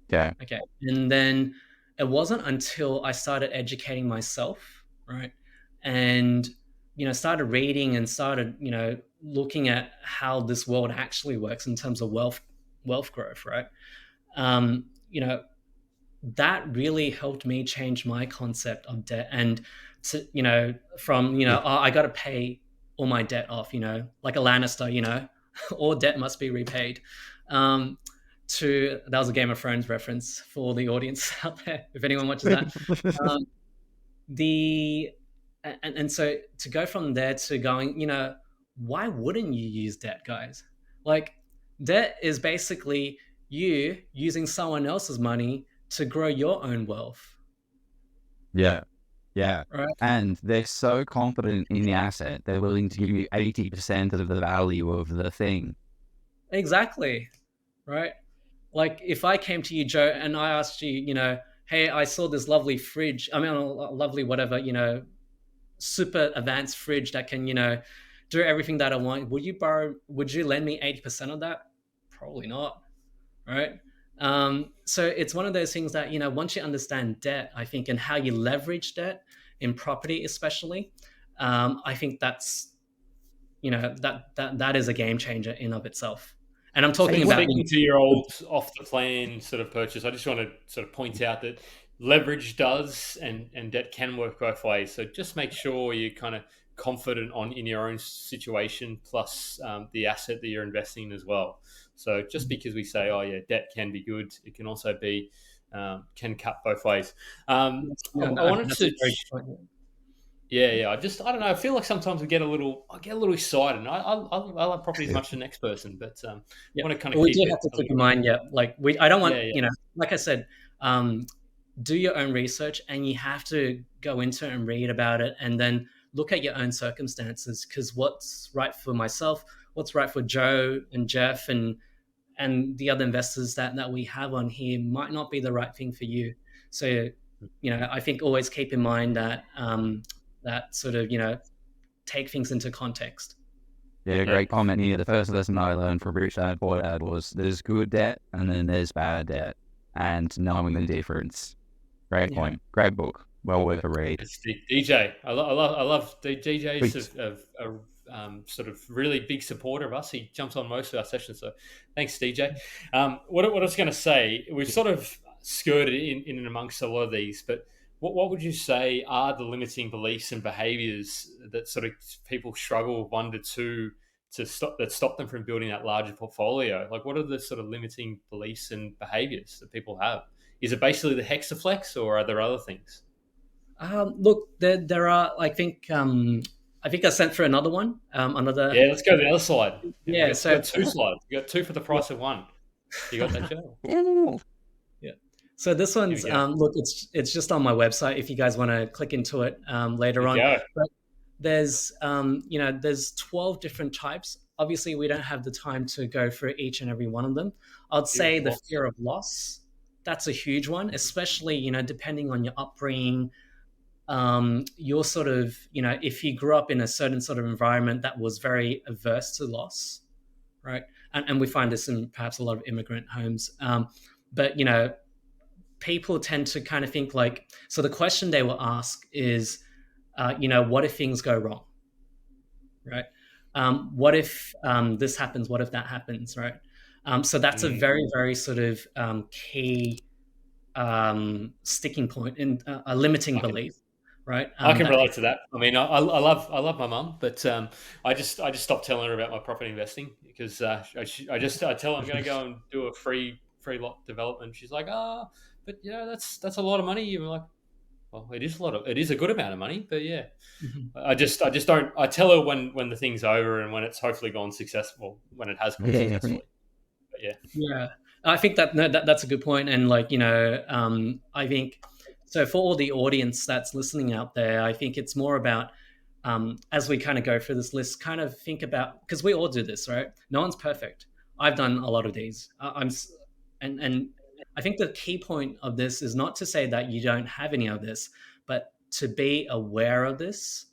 yeah. Okay. And then it wasn't until I started educating myself, right? And, started reading and started, looking at how this world actually works in terms of wealth growth, right? Um, you know, that really helped me change my concept of debt. And from, Yeah. oh, I got to pay all my debt off, like a Lannister, all debt must be repaid. um, to That was a Game of Thrones reference for the audience out there, if anyone watches that. um, the and so to go from there to going, why wouldn't you use debt, guys? Like, debt is basically you using someone else's money to grow your own wealth, Yeah, yeah. right? And they're so confident in the asset, they're willing to give you 80% of the value of the thing. Exactly, right? Like, if I came to you, Joe, and I asked you, hey, I saw this lovely fridge, I mean, a lovely whatever, super advanced fridge that can, do everything that I want. Would you lend me 80% of that? Probably not, right? So it's one of those things that, once you understand debt, I think, and how you leverage debt in property, especially, I think that's, that is a game changer in of itself. And I'm talking about, Speaking to your old off the plan sort of purchase, I just want to sort of point out that leverage does and debt can work both ways. So just make sure you're kind of confident in your own situation, plus the asset that you're investing in as well. So just because we say, oh yeah, debt can be good, it can also be can cut both ways. I wanted that's a to. very good point. Yeah. I don't know. I feel like sometimes I get a little excited. And I love property as much as the next person, but I Yeah, want to kind but of we keep do it have to a keep in little. mind, yeah, like I don't want, Yeah. like I said, um, do your own research, and you have to go into it and read about it, and then look at your own circumstances, because what's right for myself, what's right for Joe and Jeff and the other investors that we have on here might not be the right thing for you. So, I think always keep in mind that that sort of, take things into context. Yeah, Yeah. great comment here. The first lesson I learned from Rich Dad Poor Dad was there's good debt and then there's bad debt, and knowing the difference. Great Yeah. point. Great book. Well worth a read. It's DJ. I love DJ's Please. a sort of really big supporter of us. He jumps on most of our sessions. So thanks, DJ. What I was going to say, we've sort of skirted in and amongst a lot of these, but what would you say are the limiting beliefs and behaviors that sort of people struggle with, one to two, that stop them from building that larger portfolio? Like, what are the sort of limiting beliefs and behaviors that people have? Is it basically the hexaflex, or are there other things? Look, there are. I think I sent through another one. Another. Yeah, let's go to the other slide. Yeah, Yeah. we So got two slides. We got two for the price of one. You got that, Joe? yeah. So this Here one's, we go. look, it's just on my website if you guys want to click into it later Here we on. go. But there's 12 different types. Obviously, we don't have the time to go through each and every one of them. I'd say the fear of loss. That's a huge one, especially depending on your upbringing. You're sort of, if you grew up in a certain sort of environment that was very averse to loss, right? And we find this in perhaps a lot of immigrant homes. But people tend to kind of think like, so the question they will ask is, what if things go wrong, right? What if this happens? What if that happens, right? So that's a very, very sort of key sticking point in a limiting belief, right? I can That relate people, to that. I mean, I love my mum, but I just stopped telling her about my property investing because I tell her I'm going to go and do a free lot development. She's like, but that's a lot of money. You're like, well, it is a good amount of money, but yeah, Mhm. I just don't. I tell her when the thing's over and when it's hopefully gone successful, when it has gone successfully. But yeah, Yeah, I think that's a good point, and I think so for all the audience that's listening out there, I think it's more about as we kind of go through this list, kind of think about, because we all do this, right? No one's perfect. I've done a lot of these. And I think the key point of this is not to say that you don't have any of this, but to be aware of this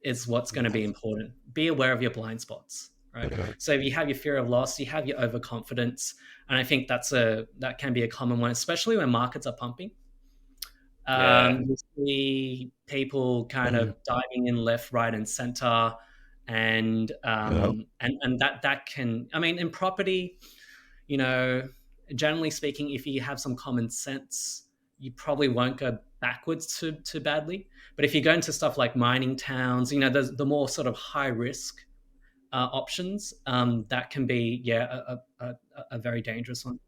is what's going to be important. Be aware of your blind spots, right? So if you have your fear of loss, you have your overconfidence, and I think that can be a common one, especially when markets are pumping. yeah, You see people kind of diving in left, right, and center, and that can, I mean, in property, you know, generally speaking, if you have some common sense, you probably won't go backwards too badly. But if you go into stuff like mining towns, the more sort of high risk options, that can be a very dangerous one.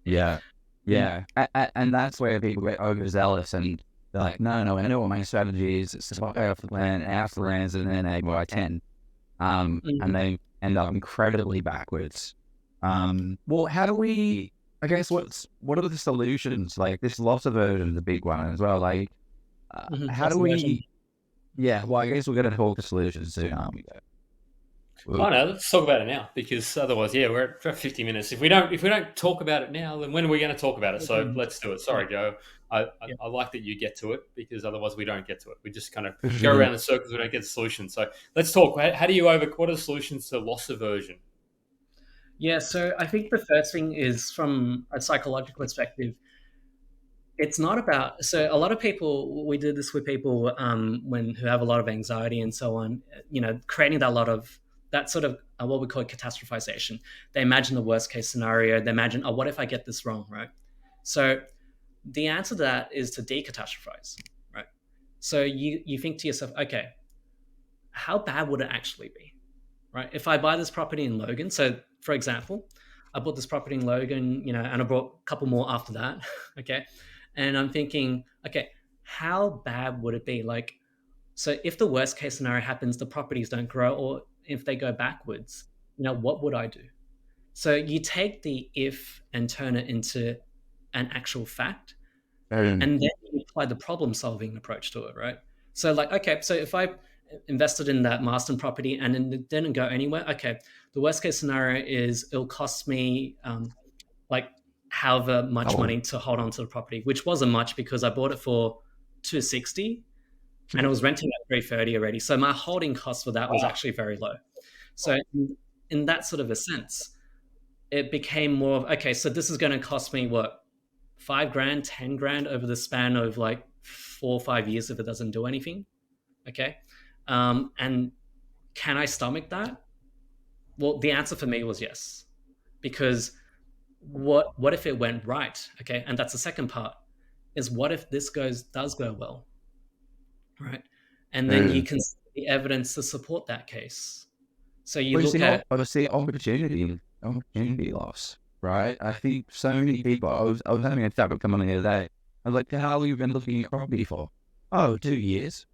Yeah, Yeah. yeah, and that's where people get overzealous and they're like, no, I know what my strategy is. It's to buy off the land, after lands, and then they buy 10, and they end up incredibly backwards. Well, how do we? I guess what are the solutions? Like this loss aversion is a big one as well. Like, how do That's the version. we? Yeah, well, I guess we're going to talk to solutions soon, aren't we? oh no, let's talk about it now because otherwise, yeah, we're at 50 minutes. If we don't talk about it now, then when are we going to talk about it? So let's do it. Yeah, Sorry, Joe. I, I, yeah. I like that you get to it because otherwise we don't get to it. We just kind of go Well, around in circles. We don't get a solution. So let's talk. How do you what are the solutions to loss aversion? Yeah, so I think the first thing is from a psychological perspective, it's not about, so a lot of people, we do this with people who have a lot of anxiety and so on, creating that sort of what we call catastrophization. They imagine the worst case scenario. They imagine, oh, what if I get this wrong, right? So the answer to that is to decatastrophize, right? So you think to yourself, okay, how bad would it actually be, right? If I buy this property in Logan, so for example, I bought this property in Logan, and I bought a couple more after that, okay? And I'm thinking, okay, how bad would it be? Like, so if the worst case scenario happens, the properties don't grow, or if they go backwards, what would I do? So you take the if and turn it into an actual fact, and then you apply the problem solving approach to it, right? So like, okay, so if I invested in that Marston property and it didn't go anywhere, okay, the worst case scenario is it'll cost me like however much money to hold on to the property, which wasn't much because I bought it for 260 and it was renting at 330 already. So my holding cost for that was Wow. actually very low. So in that sort of a sense, it became more of, okay, so this is going to cost me what, 5 grand, 10 grand over the span of like 4 or 5 years if it doesn't do anything. Okay. And can I stomach that? Well, the answer for me was yes, because what if it went right? Okay. And that's the second part, is what if this does go well, right? And then you can see the evidence to support that case. So you you look see, at, obviously, opportunity loss, right? I think so many people. I was having a chat with someone the other day. I was like, "How long have you been looking at property for?" Oh, 2 years.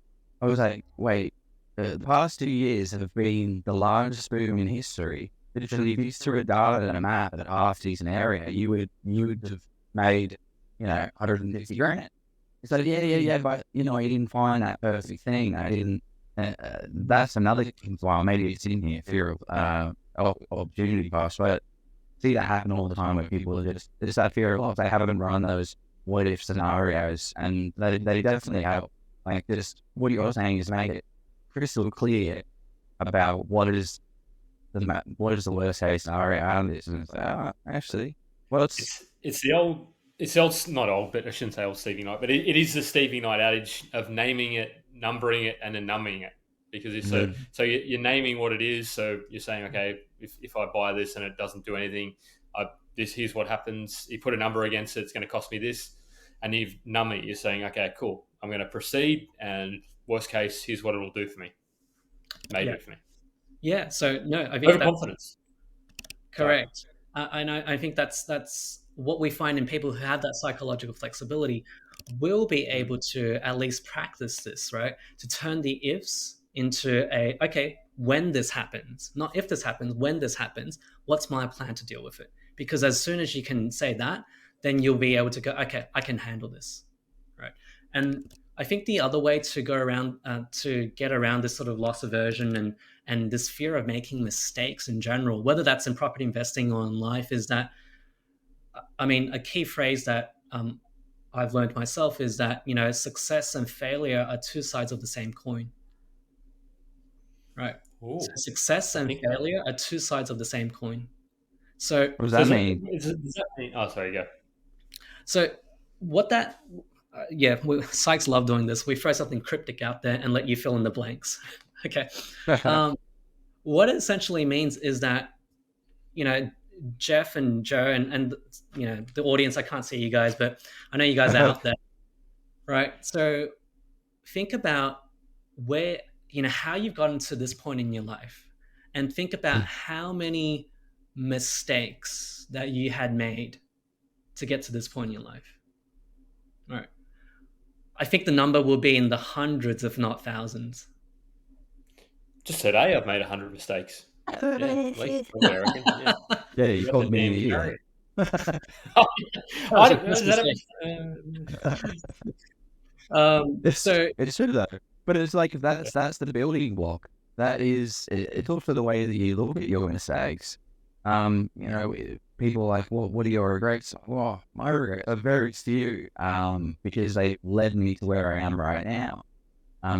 I was like, "Wait, the past 2 years have been the largest boom in history. Literally, if you threw a data and a map at a half-decent area, you would have made 150 grand." So yeah, but I didn't find that perfect thing. I didn't. That's another thing why maybe it's in here, fear of opportunity cost. But see that happen all the time where people are just that fear of loss. They haven't run those what if scenarios, and they definitely have. Like just what you're saying is make it crystal clear about what is the worst case scenario out of this, and it's like, actually, well, It's the old it's not old, but I shouldn't say old Stevie Knight, but it is the Stevie Knight adage of naming it, numbering it, and then numbing it. Because it's so you're naming what it is. So you're saying, okay, if I buy this and it doesn't do anything, here's what happens. You put a number against it, it's going to cost me this. And you've numb it. You're saying, okay, cool, I'm going to proceed, and worst case, here's what it'll do for me. Maybe Yeah. for me. Yeah. So no, I think Overconfidence. Correct. And I think that's what we find in people who have that psychological flexibility will be able to at least practice this, right? To turn the ifs into okay, when this happens, not if this happens, when this happens, what's my plan to deal with it? Because as soon as you can say that, then you'll be able to go, okay, I can handle this, right? And I think the other way to go around to get around this sort of loss aversion and this fear of making mistakes in general, whether that's in property investing or in life, is that, I mean, a key phrase that I've learned myself is that, success and failure are two sides of the same coin, right? Ooh, So success and failure are two sides of the same coin. So what does that mean? Does that mean? Oh, sorry, go. So what that, Sykes love doing this. We throw something cryptic out there and let you fill in the blanks. Okay. What it essentially means is that, Jeff and Joe and the audience, I can't see you guys, but I know you guys are out there, right? So think about where, how you've gotten to this point in your life, and think about how many mistakes that you had made to get to this point in your life. All right. I think the number will be in the hundreds, if not thousands. Just today, I've made 100 mistakes. Yeah, you called me an idiot. So it's true though, but it's like that's the building block. That is, it's also the way that you look at your mistakes. People are like, well, what are your regrets? Well, my regrets are very few, because they led me to where I am right now.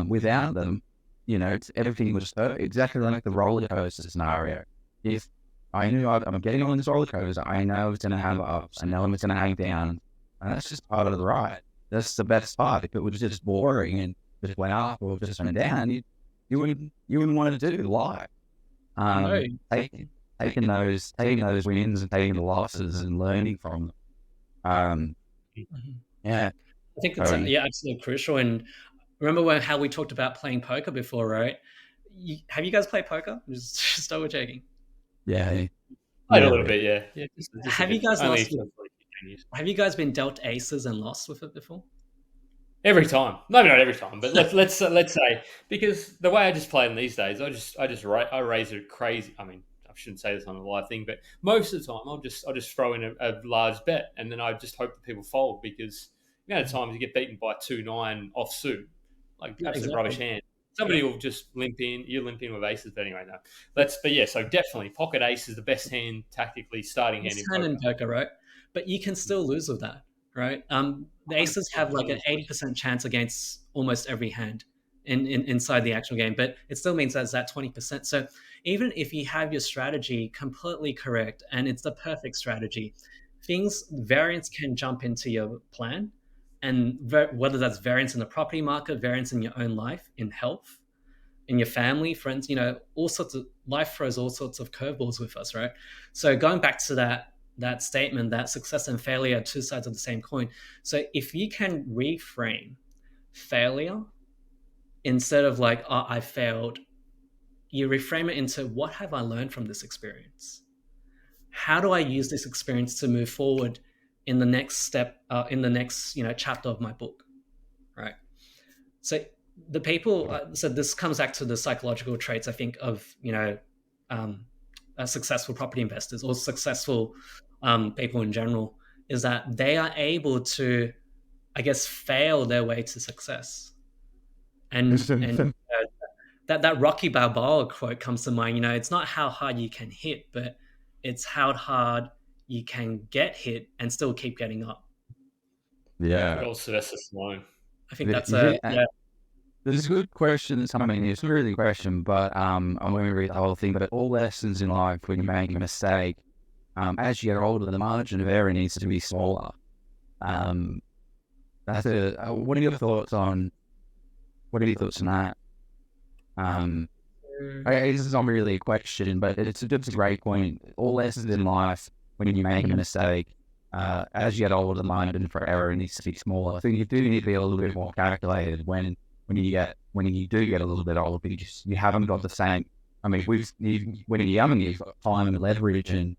Without them, everything was exactly like the roller coaster scenario. If I knew I'm getting on this roller coaster, I know it's going to have ups, I know it's going to hang down, and that's just part of the ride. That's the best part. If it was just boring and just went up or just went down, you wouldn't want to do life. Taking those wins and taking the losses and learning from them. Yeah, I think it's absolutely crucial. And remember how we talked about playing poker before, right? Have you guys played poker? Just double checking. Yeah, a little bit. Yeah. Have you guys Have you guys been dealt aces and lost with it before? Every time, maybe not every time, but let's say, because the way I just play in these days, I raise a crazy. I mean, I shouldn't say this on a live thing, but most of the time I'll just throw in a large bet, and then I just hope that people fold, because times you get beaten by 2-9 offsuit, like absolute rubbish hand. Somebody will just limp in. You limp in with aces, but anyway, no. So definitely pocket ace is the best hand tactically, starting hand in poker, right? But you can still lose with that, right? The aces have like an 80% chance against almost every hand inside the actual game, but it still means that's that 20%. So even if you have your strategy completely correct and it's the perfect strategy, variance can jump into your plan. And whether that's variance in the property market, variance in your own life, in health, in your family, friends, all sorts of life throws all sorts of curveballs with us, right? So going back to that statement, that success and failure are two sides of the same coin. So if you can reframe failure instead of like, oh, I failed, you reframe it into, what have I learned from this experience? How do I use this experience to move forward in the next step, in the next chapter of my book, right? So the people, so this comes back to the psychological traits, I think, of successful property investors or successful people in general, is that they are able to, I guess, fail their way to success. And that Rocky Balboa quote comes to mind. It's not how hard you can hit, but it's how hard you can get hit and still keep getting up. Yeah. Good old Sylvester Stallone. I think that's There's a good question that's coming in. It's not really a question, but I won't read the whole thing. But all lessons in life, when you make a mistake, as you get older, the margin of error needs to be smaller. That's what are your thoughts on that? This is not really a question, but it's just a great point. All lessons in life, when you make a mistake, as you get older, the margin for error needs to be smaller. So you do need to be a little bit more calculated when you do get a little bit older, because you haven't got the same. I mean, when you're young, you've got time and leverage, and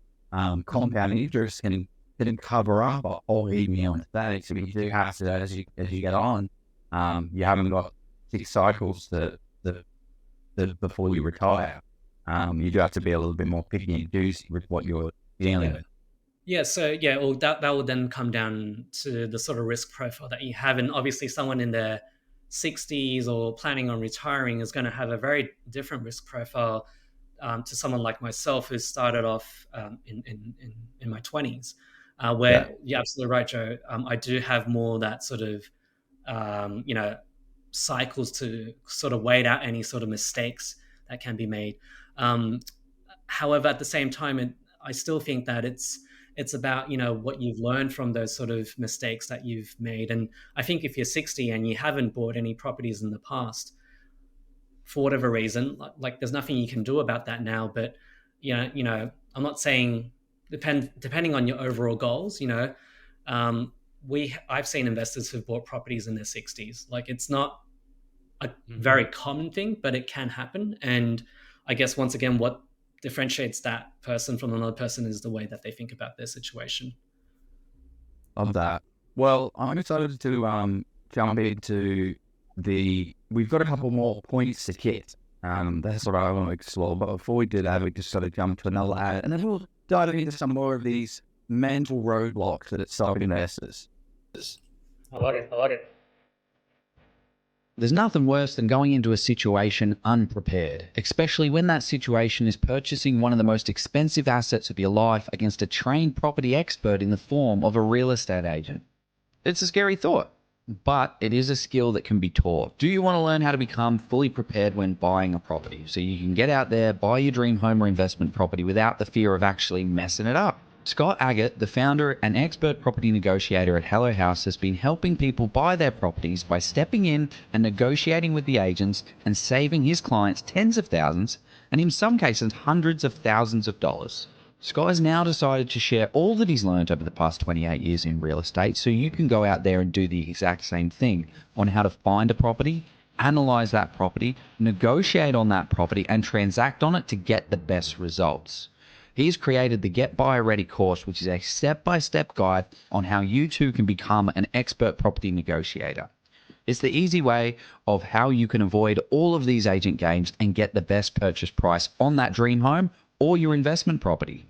compounding interest can cover up a whole heap of mistakes. So you do have to, as you get on, you haven't got 6 cycles before you retire. You do have to be a little bit more picky and choosy with what you're dealing with. Yeah, so well, that will then come down to the sort of risk profile that you have, and obviously someone in their 60s or planning on retiring is going to have a very different risk profile to someone like myself who started off in my 20s, where you're absolutely right, Joe. I do have more that sort of cycles to sort of wait out any sort of mistakes that can be made. However, at the same time, I still think that it's about what you've learned from those sort of mistakes that you've made. And I think if you're 60 and you haven't bought any properties in the past for whatever reason, like there's nothing you can do about that now. But I'm not saying depending on your overall goals. I've seen investors who've bought properties in their 60s. Like, it's not a very common thing, but it can happen. And I guess once again, what differentiates that person from another person is the way that they think about their situation. Love that. Well, I'm excited to jump into we've got a couple more points to hit. That's what I want to explore. But before we do that, we just sort of jump to another ad, and then we'll dive into some more of these mental roadblocks that stop investors. I like it. There's nothing worse than going into a situation unprepared, especially when that situation is purchasing one of the most expensive assets of your life against a trained property expert in the form of a real estate agent. It's a scary thought, but it is a skill that can be taught. Do you want to learn how to become fully prepared when buying a property so you can get out there, buy your dream home or investment property without the fear of actually messing it up? Scott Agate, the founder and expert property negotiator at Hello House, has been helping people buy their properties by stepping in and negotiating with the agents and saving his clients tens of thousands, and in some cases hundreds of thousands of dollars. Scott has now decided to share all that he's learned over the past 28 years in real estate so you can go out there and do the exact same thing on how to find a property, analyze that property, negotiate on that property, and transact on it to get the best results. He's created the Get Buyer Ready course, which is a step-by-step guide on how you too can become an expert property negotiator. It's the easy way of how you can avoid all of these agent games and get the best purchase price on that dream home or your investment property.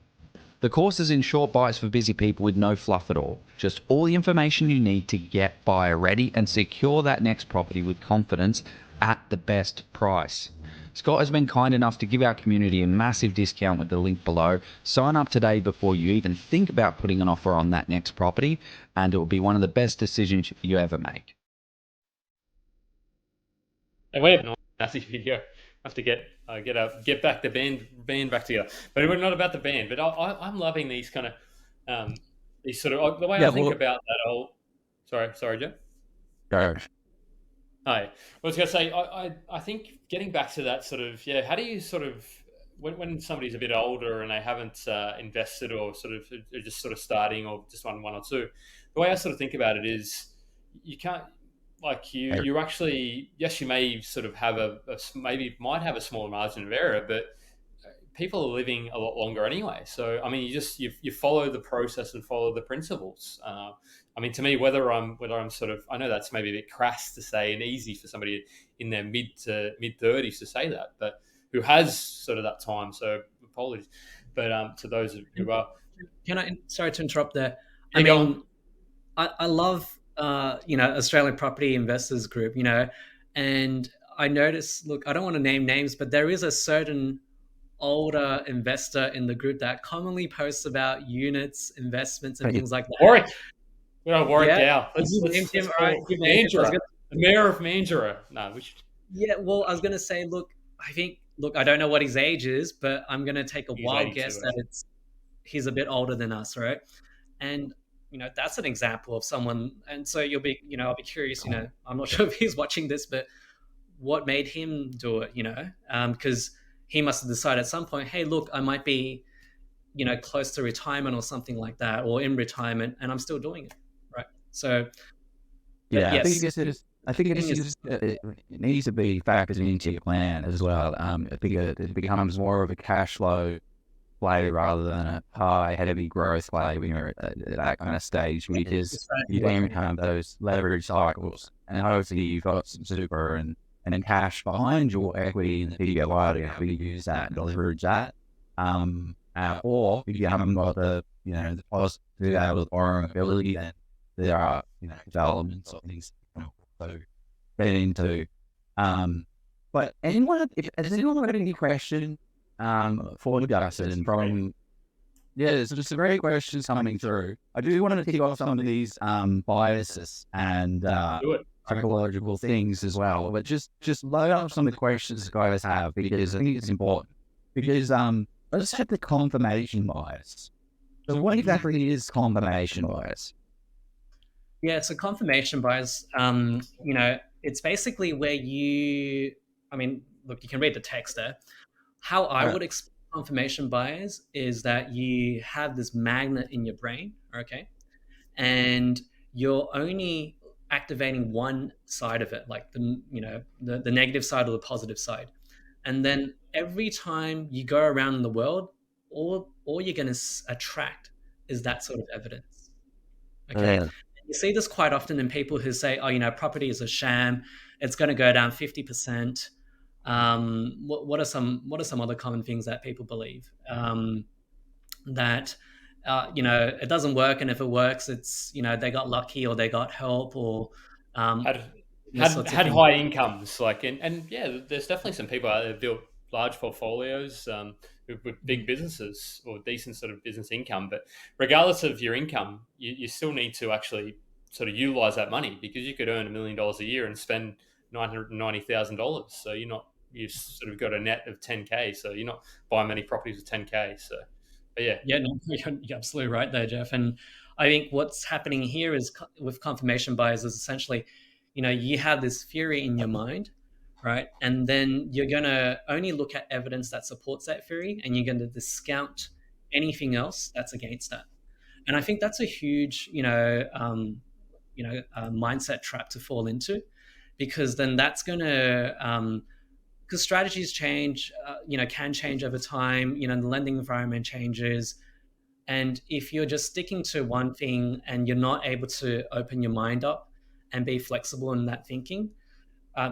The course is in short bites for busy people with no fluff at all. Just all the information you need to get buyer ready and secure that next property with confidence at the best price. Scott has been kind enough to give our community a massive discount with the link below. Sign up today before you even think about putting an offer on that next property, and it will be one of the best decisions you ever make. And we have a massive video. I have to get back the band back together. But we're not about the band. But I'm loving these kind of these sort of the way I think about that whole. Sorry, Joe. Go. Hi. I was going to say, I think getting back to that sort of, how do you sort of, when somebody's a bit older and they haven't invested or sort of are just sort of starting or just one or two, the way I sort of think about it is you can't, like you actually, yes, you may sort of have maybe might have a smaller margin of error, but people are living a lot longer anyway. So, I mean, you follow the process and follow the principles. I mean, to me, whether I'm sort of, I know that's maybe a bit crass to say and easy for somebody in their mid 30s to say that, but who has sort of that time. So apologies, but to those who are. Sorry to interrupt there. I mean, I love Australian Property Investors Group, and I noticed. Look, I don't want to name names, but there is a certain older investor in the group that commonly posts about units, investments, and things like that. Warwick Dow. The mayor of Mandurah. No, we should. Yeah, well, I was going to say, look, I don't know what his age is, but I'm going to take a wild guess that he's a bit older than us, right? And that's an example of someone. And so you'll be, I'll be curious. I'm not sure if he's watching this, but what made him do it? Because he must have decided at some point, hey, look, I might be, close to retirement or something like that, or in retirement, and I'm still doing it, right? So, but Yeah, I think yes, I think thing is, it needs to be factored into your plan as well. I think it becomes more of a cash flow play rather than a high, heavy growth play when you're at that kind of stage, because you then have those leverage cycles, and hopefully you've got some super and then cash behind your equity in the PGLI to be use that and leverage that. Or if you haven't got the positive to be able to borrow ability, then there are, developments or things, so get into. But has anyone got any question for Justin from, there's just some great questions coming through. I do want to kick off some of these biases and Do it. psychological things as well, but just load up some of the questions guys have, because I think it's important. Because let's have the confirmation bias. So what exactly is confirmation bias? Yeah, so confirmation bias, it's basically where look, you can read the text there. How I would explain confirmation bias is that you have this magnet in your brain, okay? And you're only activating one side of it, like the negative side or the positive side. And then every time you go around in the world, all you're going to attract is that sort of evidence. Okay. You see this quite often in people who say, oh, property is a sham. It's going to go down 50%. What are some other common things that people believe? That it doesn't work, and if it works, it's they got lucky or they got help or Had those sorts of had things. high incomes, like, and yeah, there's definitely some people out there that built large portfolios with big businesses or decent sort of business income. But regardless of your income, you still need to actually sort of utilize that money, because you could earn $1 million a year and spend $990,000. So you sort of got a net of 10K. So you're not buying many properties with 10K. So, but yeah, Yeah, no, you're absolutely right there, Jeff. And I think what's happening here is with confirmation bias is essentially, you have this theory in your mind, right? And then you're going to only look at evidence that supports that theory, and you're going to discount anything else that's against that. And I think that's a huge, mindset trap to fall into, because then that's going to, because strategies change, can change over time. The lending environment changes, and if you're just sticking to one thing and you're not able to open your mind up and be flexible in that thinking,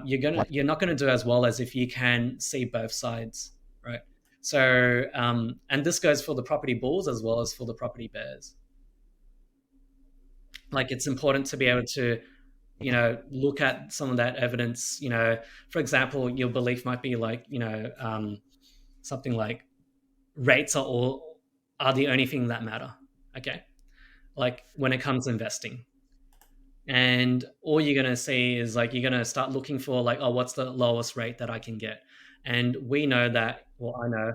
you're not gonna do as well as if you can see both sides, right? So, and this goes for the property bulls as well as for the property bears. Like, it's important to be able to, look at some of that evidence. For example, your belief might be like, something like rates are the only thing that matter. Okay, like when it comes to investing, and all you're going to see is like you're going to start looking for like, oh, what's the lowest rate that I can get? And we know that, well, I know,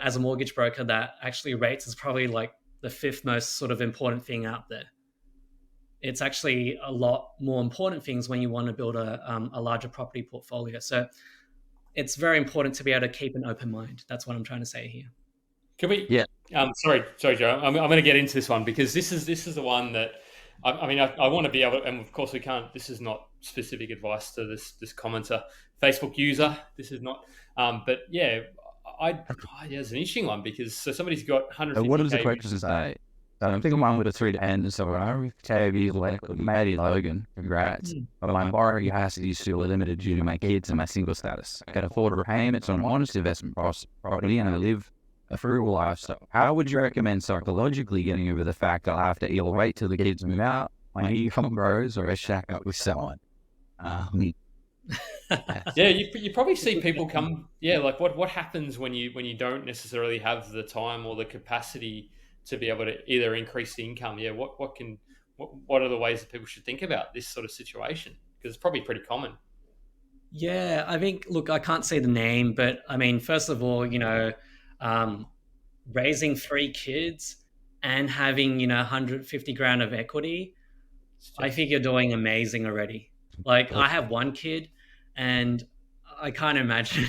as a mortgage broker, that actually rates is probably like the fifth most sort of important thing out there. It's actually a lot more important things when you want to build a larger property portfolio. So it's very important to be able to keep an open mind. That's what I'm trying to say here. can we? Yeah. Sorry, Joe. I'm going to get into this one, because this is the one that I want to be able, and of course we can't. This is not specific advice to this commenter, Facebook user. This is not. But yeah, it's an interesting one, because somebody's got 150K. What does the question say? I'm thinking one with a 3 to end. So I KV like Maddie Logan, congrats. But my borrowing capacity is still limited due to my kids and my single status. I can afford repayments on an honest investment property, and I live a frugal lifestyle. How would you recommend psychologically getting over the fact I'll have to either wait till the kids move out, my income grows, or I shack up with someone? Yeah, you probably see people come. Yeah, like what happens when you don't necessarily have the time or the capacity to be able to either increase the income? Yeah, what are the ways that people should think about this sort of situation? Because it's probably pretty common. Yeah, I think, look, I can't say the name, but I mean, first of all, raising 3 kids and having, 150 grand of equity, I think you're doing amazing already. Like, I have one kid, and I can't imagine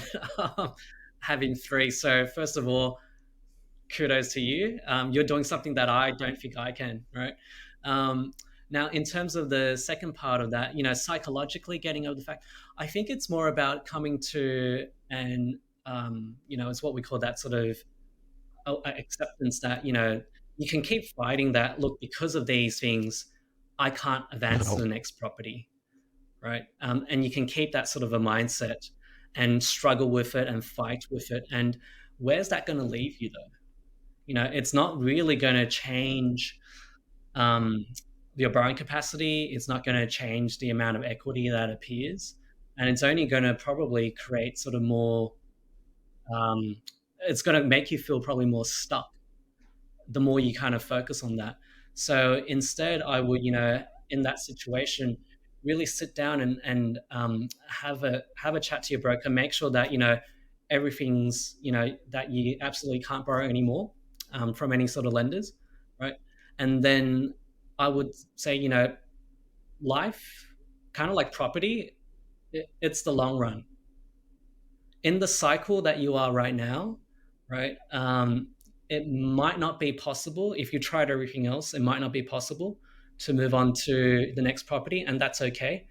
having three. So first of all, kudos to you. You're doing something that I don't think I can, right? Um, Now, in terms of the second part of that, psychologically getting over the fact, I think it's more about coming to an, it's what we call that sort of acceptance that, you can keep fighting that. Look, because of these things, I can't advance to the next property, right? And you can keep that sort of a mindset and struggle with it and fight with it. And where's that going to leave you, though? It's not really going to change um, your borrowing capacity. It's not going to change the amount of equity that appears, and it's only going to probably create sort of more. Um, it's going to make you feel probably more stuck the more you kind of focus on that. So instead, I would, in that situation, really sit down and have a chat to your broker. Make sure that everything's that you absolutely can't borrow anymore from any sort of lenders, right? And then I would say, life, kind of like property, it's the long run. In the cycle that you are right now, right? It might not be possible if you tried everything else. It might not be possible to move on to the next property, and that's okay.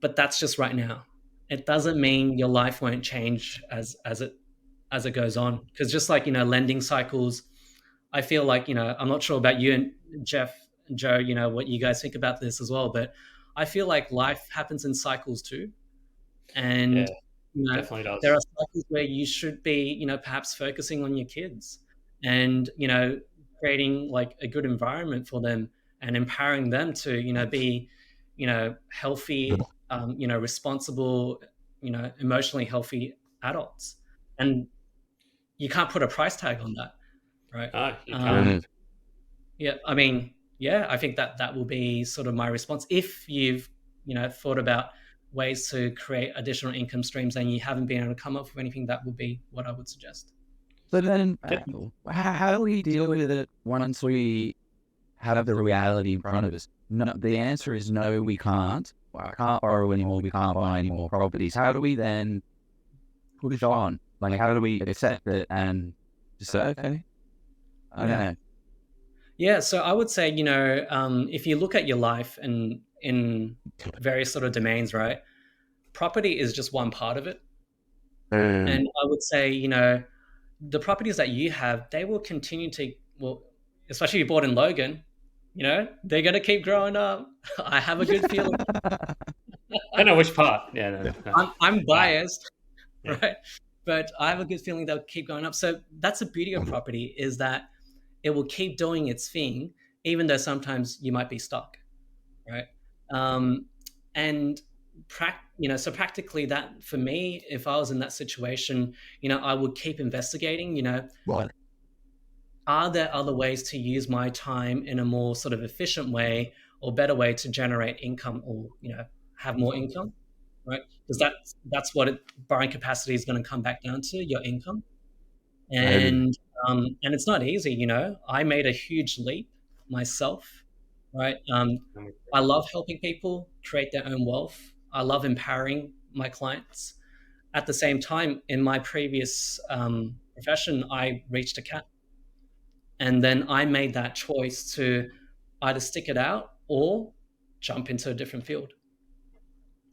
But that's just right now. It doesn't mean your life won't change as it goes on. Because just like lending cycles, I feel like I'm not sure about you and Jeff and Joe. What you guys think about this as well, but I feel like life happens in cycles too, and Yeah, definitely does. there are cycles where you should be, perhaps focusing on your kids and, creating like a good environment for them and empowering them to, be, healthy, responsible, emotionally healthy adults. And you can't put a price tag on that, right? No, you can't. Yeah, I mean, yeah, I think that will be sort of my response. If you've, thought about ways to create additional income streams and you haven't been able to come up with anything, that would be what I would suggest. So then, Yeah. how do we deal with it once we have the reality in front of us? No, the answer is no, we can't. I can't borrow anymore. We can't buy any more properties. How do we then push on? Like, how do we accept it and just say, okay, I don't know. Yeah, so I would say, if you look at your life and in various sort of domains, right? Property is just one part of it. And I would say, the properties that you have, they will continue to, well, especially if you bought in Logan, they're going to keep growing up. I have a good feeling. I don't know which part. Yeah, no. I'm biased, Yeah. right? But I have a good feeling they'll keep going up. So that's the beauty of property, is that it will keep doing its thing, even though sometimes you might be stuck, right? And so practically, that for me, if I was in that situation, I would keep investigating. What? Are there other ways to use my time in a more sort of efficient way or better way to generate income, or have more income, right? Because that's what borrowing capacity is going to come back down to, your income. And it's not easy. I made a huge leap myself, right? I love helping people create their own wealth. I love empowering my clients. At the same time, in my previous profession, I reached a cap. And then I made that choice to either stick it out or jump into a different field.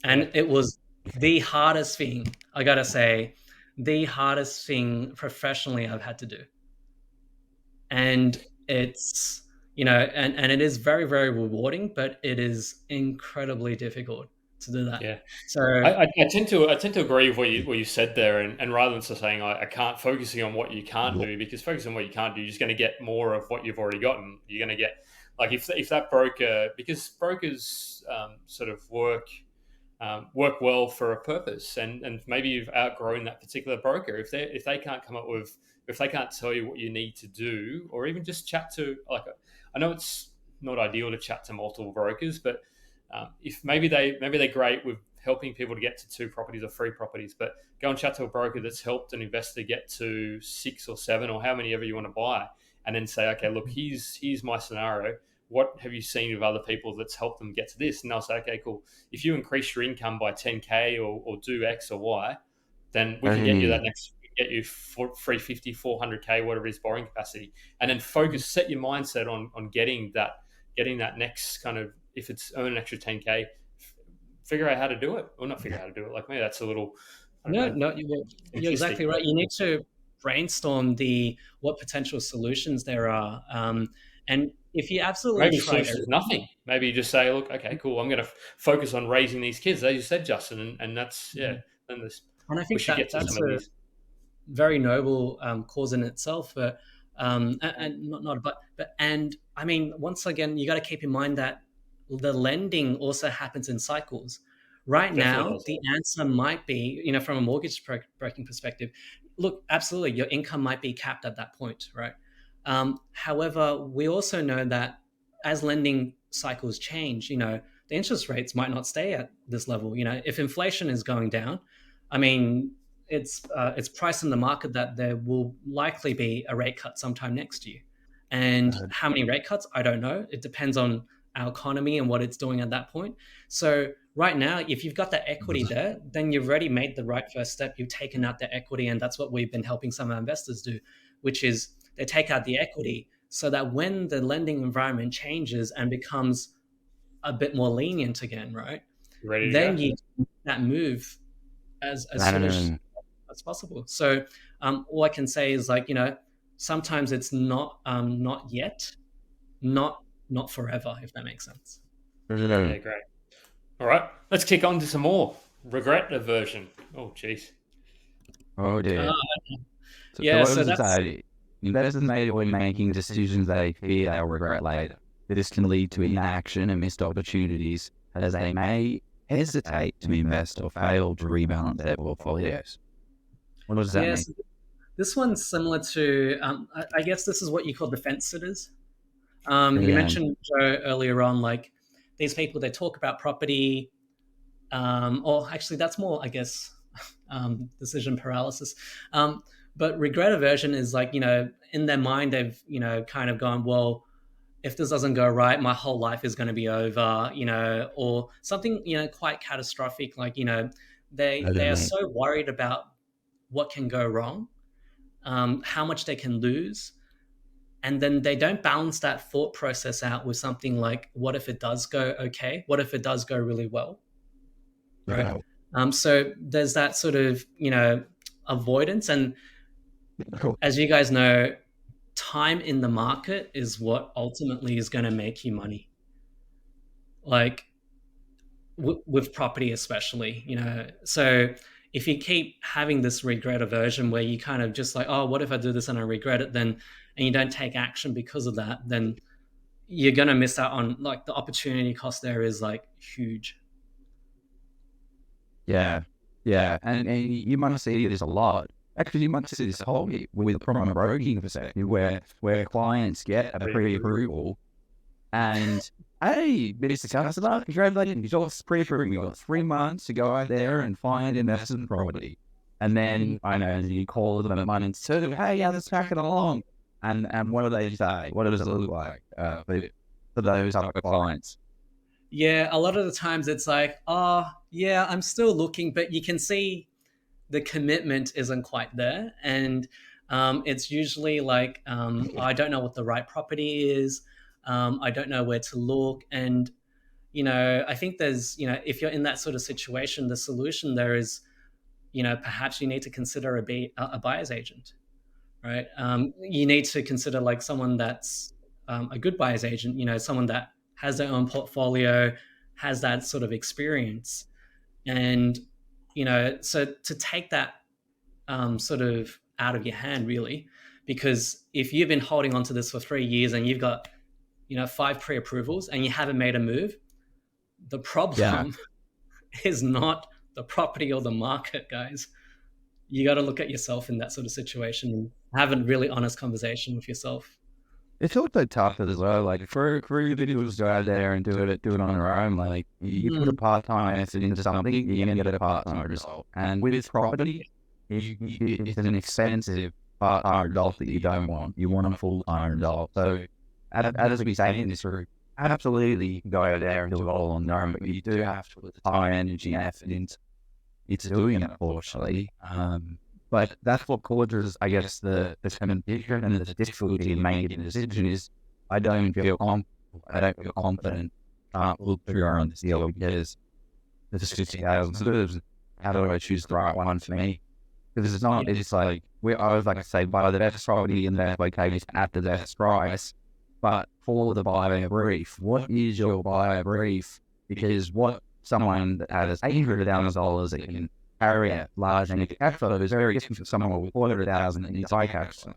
And it was the hardest thing, I got to say, the hardest thing professionally I've had to do. And it's, and it is very, very rewarding, but it is incredibly difficult to do that. Yeah. So I tend to agree with what you said there, and rather than saying I can't, focusing on what you can't do, because focusing on what you can't do, you're just going to get more of what you've already gotten. You're going to get, like, if that broker, because brokers sort of work well for a purpose, and maybe you've outgrown that particular broker. If they can't come up with, if they can't tell you what you need to do, or even just chat to, like, I know it's not ideal to chat to multiple brokers, but if maybe they're great with helping people to get to 2 properties or 3 properties, but go and chat to a broker that's helped an investor get to 6 or 7 or how many ever you want to buy, and then say, okay, look, here's my scenario. What have you seen of other people that's helped them get to this? And they'll say, okay, cool. If you increase your income by 10K or do X or Y, then we can get you that next, get you 350, 400K, whatever it is, borrowing capacity. And then set your mindset on getting that next kind of, if it's earn an extra 10K, figure out how to do it, or not figure out how to do it. Like maybe that's a little, No, you're exactly right. You need to brainstorm what potential solutions there are. And if you absolutely maybe try solution is nothing. Maybe you just say, look, okay, cool. I'm going to focus on raising these kids, as you said, Justin, and that's Then and I we think should get to that's some of a these. very noble cause in itself. But and not but and I mean, once again, you got to keep in mind that the lending also happens in cycles. Right Definitely now, does. the answer might be, from a mortgage broking perspective, look, absolutely, your income might be capped at that point, right? However, we also know that as lending cycles change, the interest rates might not stay at this level. If inflation is going down, I mean, it's priced in the market that there will likely be a rate cut sometime next year. And how many rate cuts, I don't know. It depends on our economy and what it's doing at that point. So right now, if you've got the equity there, then you've already made the right first step. You've taken out the equity, and that's what we've been helping some of our investors do, which is they take out the equity so that when the lending environment changes and becomes a bit more lenient again, right? Then you can that move as soon as possible. So all I can say is, like, sometimes it's not yet, not forever, if that makes sense. Yeah, great. All right, let's kick on to some more regret aversion. Oh, jeez. Oh dear. Yeah, so so what does it that's say? Investors may avoid making decisions they fear they'll regret later. This can lead to inaction and missed opportunities, as they may hesitate to invest or fail to rebalance their portfolios. What does that mean? so this one's similar to, I guess this is what you call defense sitters. You mentioned, Joe, earlier on, like, these people, they talk about property, or actually that's more, I guess, decision paralysis. But regret aversion is like, in their mind, they've, kind of gone, well, if this doesn't go right, my whole life is going to be over, or something, quite catastrophic. Like, they are so worried about what can go wrong, how much they can lose. And then they don't balance that thought process out with something like, what if it does go okay? What if it does go really well? Right. So there's that sort of, avoidance. And as you guys know, time in the market is what ultimately is going to make you money. Like with property, especially, so if you keep having this regret aversion where you kind of just like, oh, what if I do this and I regret it, then, and you don't take action because of that, then you're going to miss out on, like, the opportunity cost there is like huge. Yeah. And you might see this a lot. Actually, you might see this whole from a broking perspective where clients get a pre-approval and, hey, Mr. Customer, congratulations, you got pre-approval. You got 3 months to go out there and find investment property. And then, I know, you call them at month 2, hey, yeah, let's pack it along. And what do they say? What does it look like for those other clients? Yeah, a lot of the times it's like, oh, yeah, I'm still looking, but you can see the commitment isn't quite there. And it's usually like, I don't know what the right property is. I don't know where to look. And, I think there's, if you're in that sort of situation, the solution there is, perhaps you need to consider a buyer's agent, right? You need to consider, like, someone that's a good buyer's agent, someone that has their own portfolio, has that sort of experience. And, so to take that sort of out of your hand, really, because if you've been holding on to this for 3 years and you've got, 5 pre-approvals and you haven't made a move, the problem is not the property or the market, guys. You got to look at yourself in that sort of situation and have a really honest conversation with yourself. It's also tough as well. Like for individuals to go out there and do it on their own. Like you put a part-time effort into something, you're gonna get a part-time result. And with property, it's an expensive part-time adult that you don't want. You want a full-time adult. So as we say in this group, absolutely go out there and do it all on your own, but you do have to put the time, energy, and effort into doing it, unfortunately. But that's what causes, I guess, the competition and the difficulty in making a decision is I don't feel confident look through on this deal because there's 50,000. How do I choose the right one for me? Because it's not, it's like, I was like I say, buy the best property in the best location at the best price. But for the buyer brief, what is your buyer brief? Because what someone that has $800,000 that can carry a large negative cash flow is very different from someone with 400,000 in his high cash flow.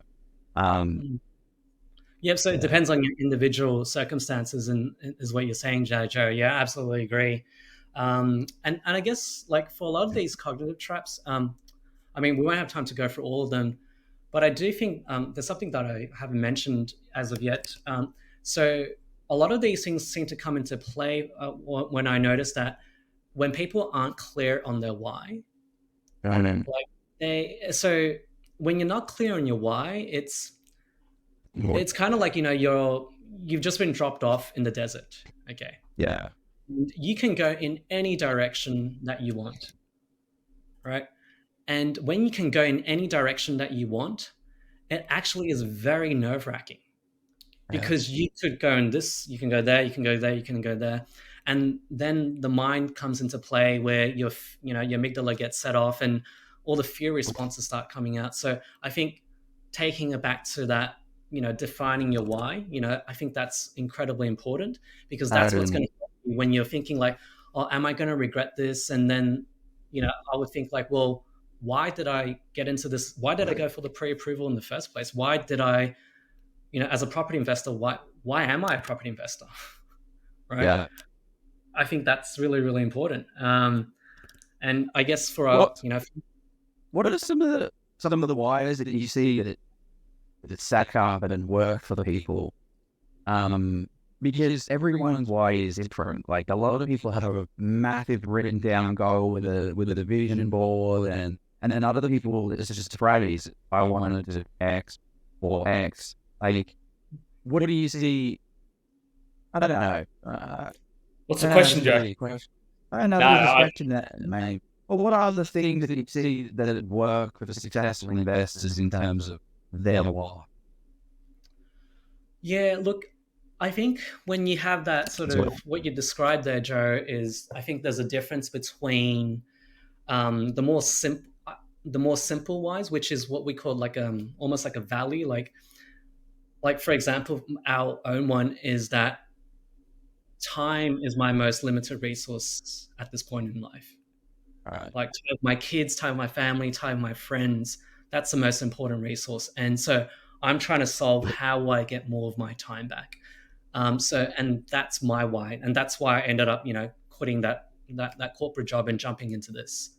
So it depends on your individual circumstances, and is what you're saying, Joe. Yeah, absolutely agree. And I guess like for a lot of these cognitive traps, I mean, we won't have time to go through all of them, but I do think there's something that I haven't mentioned as of yet. So a lot of these things seem to come into play when I notice that when people aren't clear on their why. So when you're not clear on your why, it's kind of like, you've just been dropped off in the desert. Okay. Yeah. You can go in any direction that you want, right? And when you can go in any direction that you want, it actually is very nerve-wracking because you could go in this, you can go there, you can go there, you can go there. And then the mind comes into play where your amygdala gets set off and all the fear responses start coming out. So I think taking it back to that, defining your why, I think that's incredibly important because that's what's going to help you when you're thinking like, oh, am I going to regret this? And then, I would think like, well, why did I get into this? Why did I go for the pre-approval in the first place? Why did I, as a property investor, why am I a property investor? Right? Yeah. I think that's really, really important. And I guess for what are some of the wires that you see that stack up and work for the people? Because everyone's why is different. Like a lot of people have a massive written down goal with a vision board, and then other people it's just a phrase. I wanted to X or X. Like, what do you see? I don't know. What's the question, Joe? I don't know. There's a question that maybe. Well, what are the things that you see that work for the successful investors in terms of their why? Yeah, look, I think when you have that sort of what you described there, Joe, is I think there's a difference between the more simple whys, which is what we call like almost like a value, like for example, our own one is that time is my most limited resource at this point in life. Right. Like time with my kids, time with my family, time with my friends, that's the most important resource. And so I'm trying to solve how I get more of my time back. And that's my why. And that's why I ended up, quitting that corporate job and jumping into this.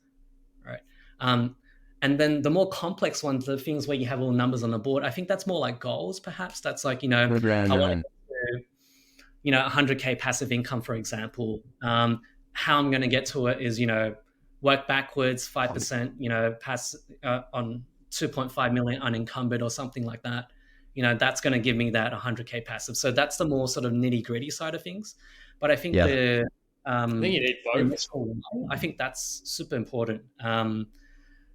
Right. And then the more complex ones, the things where you have all numbers on the board, I think that's more like goals, perhaps. That's like, I want to get to, 100K passive income, for example. How I'm going to get to it is, work backwards 5%, pass on 2.5 million unencumbered or something like that. That's going to give me that 100K passive. So that's the more sort of nitty gritty side of things. But I think I think you need both. I think that's super important.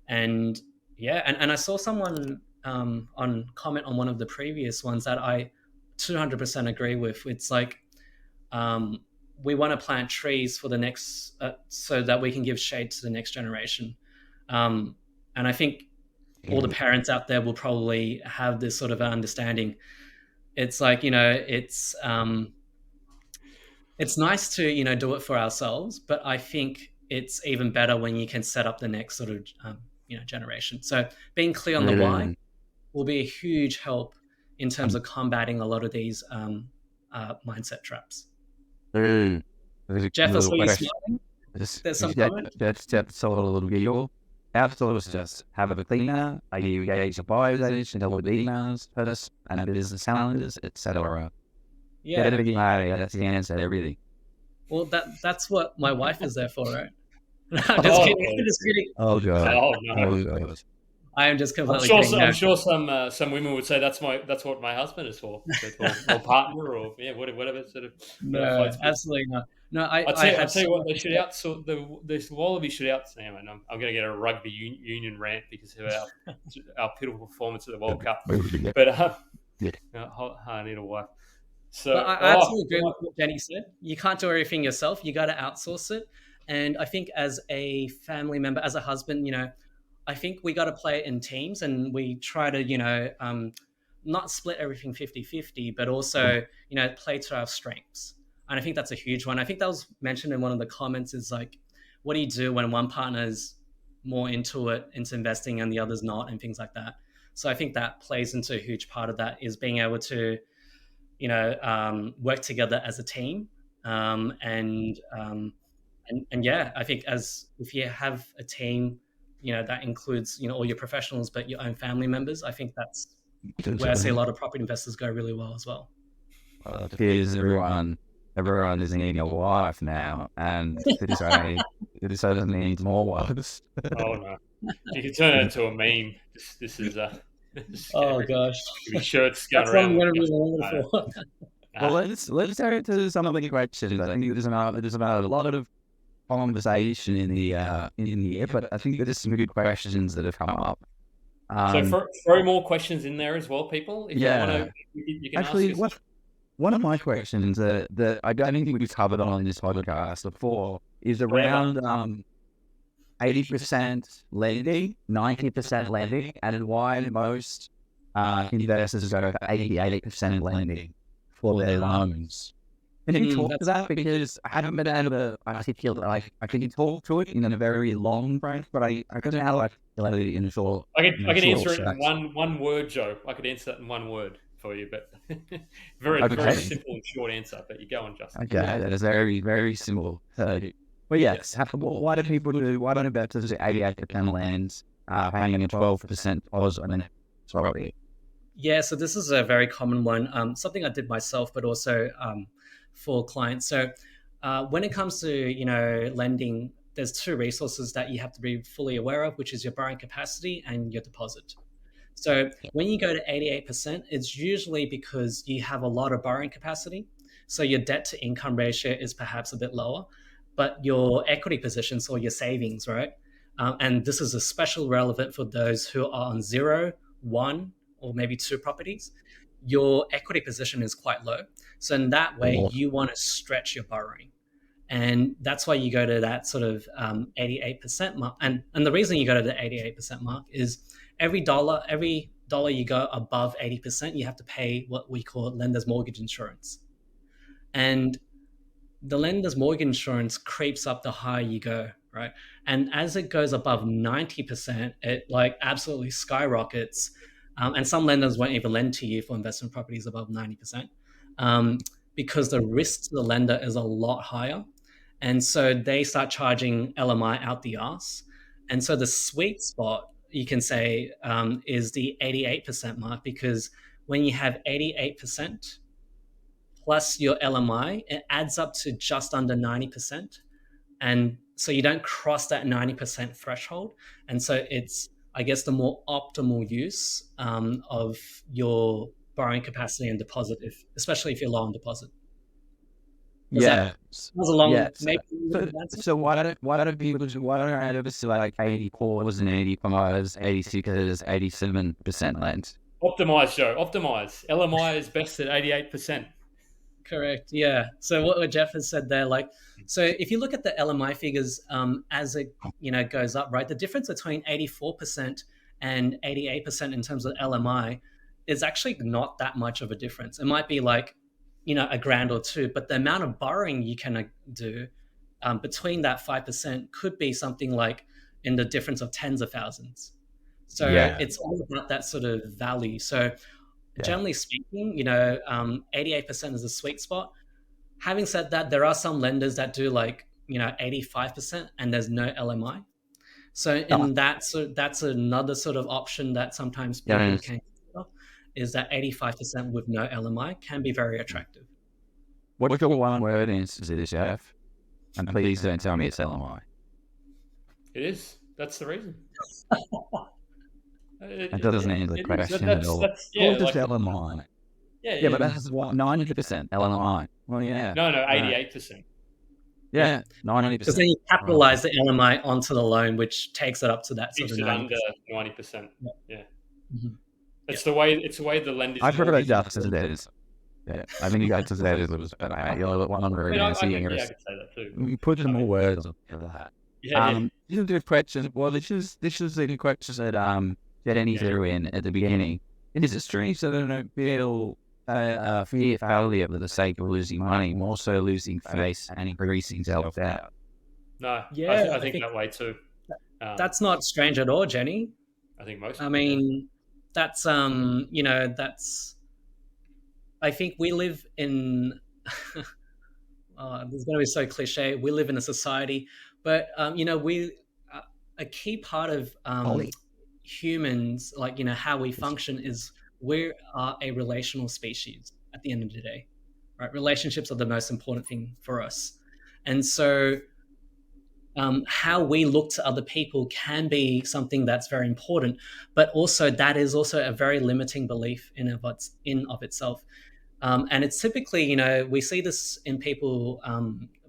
And I saw someone on comment on one of the previous ones that I 200% agree with. It's like, we want to plant trees for the next, so that we can give shade to the next generation. And I think all the parents out there will probably have this sort of understanding. It's like, it's nice to, do it for ourselves, but I think it's even better when you can set up the next sort of, generation. So being clear on the why will be a huge help in terms of combating a lot of these mindset traps. Jeff, are you smiling? There's some comment? That's a little giggle. Absolutely, just have a cleaner. I engage the buyers and deal with emails, first, and business calendars, etc. Yeah, get everything right. That's the answer to everything. Well, that's what my wife is there for, right? I'm just kidding. Oh god. Oh no. Oh god. I am just completely kidding. I'm No, sure some women would say that's what my husband is for, or partner, or yeah, whatever sort of whatever no, floats. absolutely not. No, I I had tell so you what, they much should respect. outsource the Wallaby should out. Anyway, I'm going to get a rugby union rant because of our pitiful performance at the World Cup. But I need a wife. But So I absolutely agree with what Jenny said. You can't do everything yourself. You got to outsource it. And I think as a family member, as a husband, I think we got to play it in teams, and we try to, not split everything 50-50, but also, play to our strengths. And I think that's a huge one. I think that was mentioned in one of the comments is like, what do you do when one partner is more into investing and the other's not, and things like that. So I think that plays into a huge part of that is being able to, work together as a team. And yeah, I think as if you have a team, that includes, all your professionals, but your own family members, I think that's where I see a lot of property investors go really well as well. It appears everyone is needing a wife now, and this only needs more wives. oh no, you can turn it into a meme. This is Oh gosh, shirts going that's what I'm around. going to be remembered for. Well, let's turn into some of the questions. I think there's about a lot of conversation in the air, but I think there's some good questions that have come up. So throw more questions in there as well, people. If you want to, you can actually ask us. one of my questions that I don't think we've covered on this podcast before is around 80% lending, 90% lending, and why most investors go for 88% lending for their loans. Can you talk to that? Because I haven't been able to articulate. I can talk to it in a very long break, but I don't know how to articulate it in a short. I can answer it in one word, Joe. I could answer that in one word for you, but very simple and short answer. But you go on, Justin. Okay, that is very, very simple. Well, yes. Why do people why don't investors do 88% lands, paying a 12% deposit on an property? Yeah, so this is a very common one. Something I did myself, but also for clients. So when it comes to lending, there's two resources that you have to be fully aware of, which is your borrowing capacity and your deposit. So when you go to 88%, it's usually because you have a lot of borrowing capacity. So your debt to income ratio is perhaps a bit lower, but your equity positions or your savings, right? And this is especially relevant for those who are on 0, 1, or maybe 2 properties. Your equity position is quite low. So in that way, you want to stretch your borrowing. And that's why you go to that sort of 88% mark. And the reason you go to the 88% mark is every dollar you go above 80%, you have to pay what we call lender's mortgage insurance. And the lender's mortgage insurance creeps up the higher you go, right? And as it goes above 90%, it like absolutely skyrockets. And some lenders won't even lend to you for investment properties above 90%, because the risk to the lender is a lot higher. And so they start charging LMI out the arse. And so the sweet spot, you can say, is the 88% mark, because when you have 88% plus your LMI, it adds up to just under 90%. And so you don't cross that 90% threshold. And so it's, I guess, the more optimal use of your borrowing capacity and deposit, especially if you're low on deposit. That was a long, maybe. So why don't people add over to like 84s and 85s, 86s, 87% lend? Optimize, Joe. Optimize. LMI is best at 88%. Correct. Yeah. So what Jeff has said there, so if you look at the LMI figures as it goes up, right, the difference between 84% and 88% in terms of LMI is actually not that much of a difference. It might be like a grand or two, but the amount of borrowing you can do between that 5% could be something like in the difference of tens of thousands. So it's all about that sort of value. So generally speaking, 88% is a sweet spot. Having said that, there are some lenders that do 85% and there's no LMI. So in that's another sort of option that sometimes people can consider, is that 85% with no LMI can be very attractive. What's your one word answer to this, Jeff? And please don't tell me it's LMI. It is. That's the reason. That doesn't answer the it is. question at all. That's yeah, Or just like LMI. yeah, Yeah, yeah. but that's what 90% LMI. Well, yeah. No, Right. 88%. Yeah, Because then 90%. you capitalize the LMI onto the loan, which takes it up to that sort Keeps of it 90%. under 90%. Yeah. Yeah. Mhm. It's the way the lenders. I prefer mortgage- Justice Days. Yeah, I think Justice Days was better. You're one of I the mean, I seeing could, it. yeah, I could say that too. We put some more words on that. Yeah, yeah. This is a good question. Well, this is the question that Jenny threw in at the beginning. Is it strange that I don't feel fear failure for the sake of losing money, more so losing face and increasing self-doubt? No, Yeah, I think that way too. That's not strange at all, Jenny. I think most. I mean, that's that's. I think we live in. There's going to be so cliche. We live in a society, but we a key part of humans, like how we function, is we are a relational species. At the end of the day, right? Relationships are the most important thing for us, and so how we look to other people can be something that's very important, but also that is also a very limiting belief in of itself. And it's typically, we see this in people,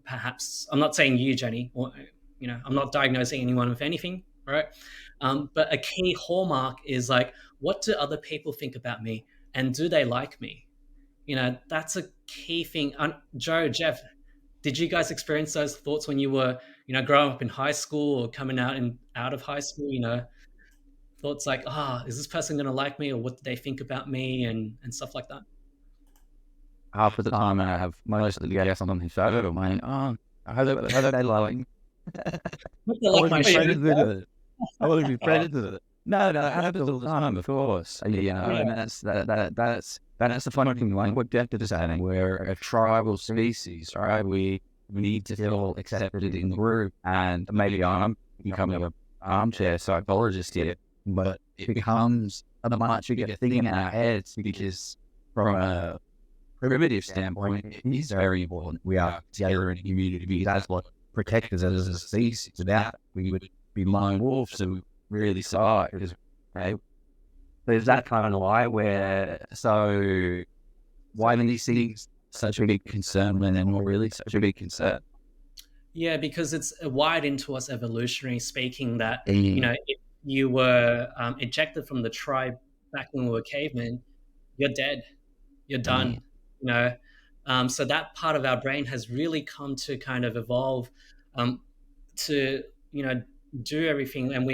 perhaps, I'm not saying you, Jenny, or, I'm not diagnosing anyone with anything, right? But a key hallmark is like, what do other people think about me? And do they like me? That's a key thing. Joe, Jeff, did you guys experience those thoughts when you were, growing up in high school or coming out of high school, thoughts like, is this person going to like me, or what do they think about me, and stuff like that? Half of the time I have mostly guests on the show, I'm like, I hope they like me. They like my show. I want to be friends with it. No, I have it all the time, of course. And that's the funny thing. Like what Jeff is saying, we're a tribal species, right? We need to feel accepted in the group, and maybe I'm becoming an armchair psychologist here, but it becomes a much bigger thing in our heads because from a primitive standpoint, it is very important we are together in a community because that's what protects us as a species. It's about we would be lone wolves who really suck. Okay? There's that kind of why why do these things such a big concern when they're not really such a big concern? Yeah, because it's wired into us evolutionary speaking that, if you were ejected from the tribe back when we were cavemen, you're dead. You're done. So that part of our brain has really come to kind of evolve to do everything, and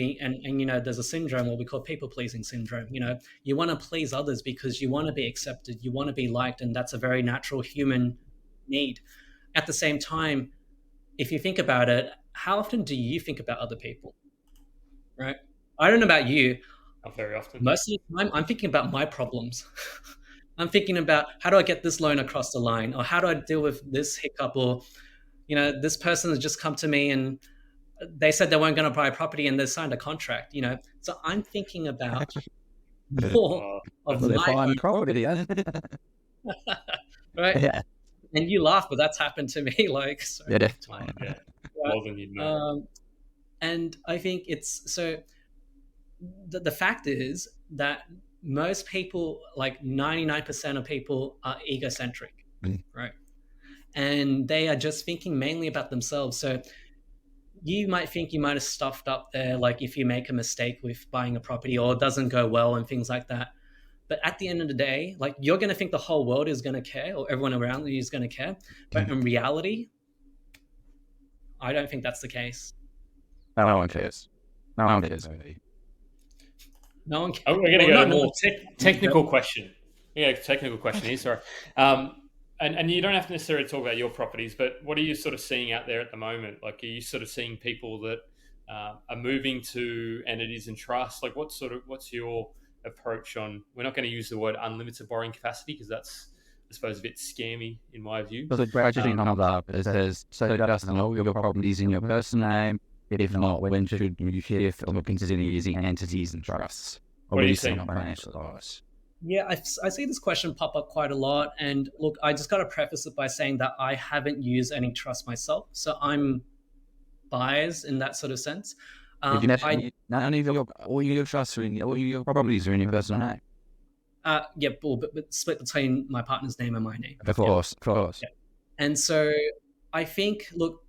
there's a syndrome, what we call people pleasing syndrome. You want to please others because you want to be accepted, you want to be liked, and that's a very natural human need. At the same time, if you think about it, how often do you think about other people, right? I don't know about you. Not very often. Most of the time I'm thinking about my problems. I'm thinking about how do I get this loan across the line, or how do I deal with this hiccup, or this person has just come to me and they said they weren't going to buy a property and they signed a contract. So I'm thinking about more of my property, right? Yeah. And you laugh, but that's happened to me like so many times. Yeah, more than you know. And I think it's so. The fact is that most people, like 99% of people, are egocentric, right? And they are just thinking mainly about themselves. So you might think you might have stuffed up there, like if you make a mistake with buying a property or it doesn't go well and things like that. But at the end of the day, like you're going to think the whole world is going to care, or everyone around you is going to care. But in reality, I don't think that's the case. No one cares. No one cares. No one cares. We're going to go to a more technical question. Yeah, technical question here, sorry. And you don't have to necessarily talk about your properties, but what are you sort of seeing out there at the moment? Like, are you sort of seeing people that are moving to entities and trusts? Like, what's your approach on? We're not going to use the word unlimited borrowing capacity because that's, I suppose, a bit scammy in my view. So the question comes up. It says, so Justin, all your properties in your first name. If not, when should you shift or consider using entities and trusts? Or what are you saying? Financial advice? Yeah, I see this question pop up quite a lot. And look, I just got to preface it by saying that I haven't used any trust myself. So I'm biased in that sort of sense. If you I none of your all your trusts are in all your properties are in your personal name. yeah, but split between my partner's name and my name. Of course, of course. Yeah. And so I think, look,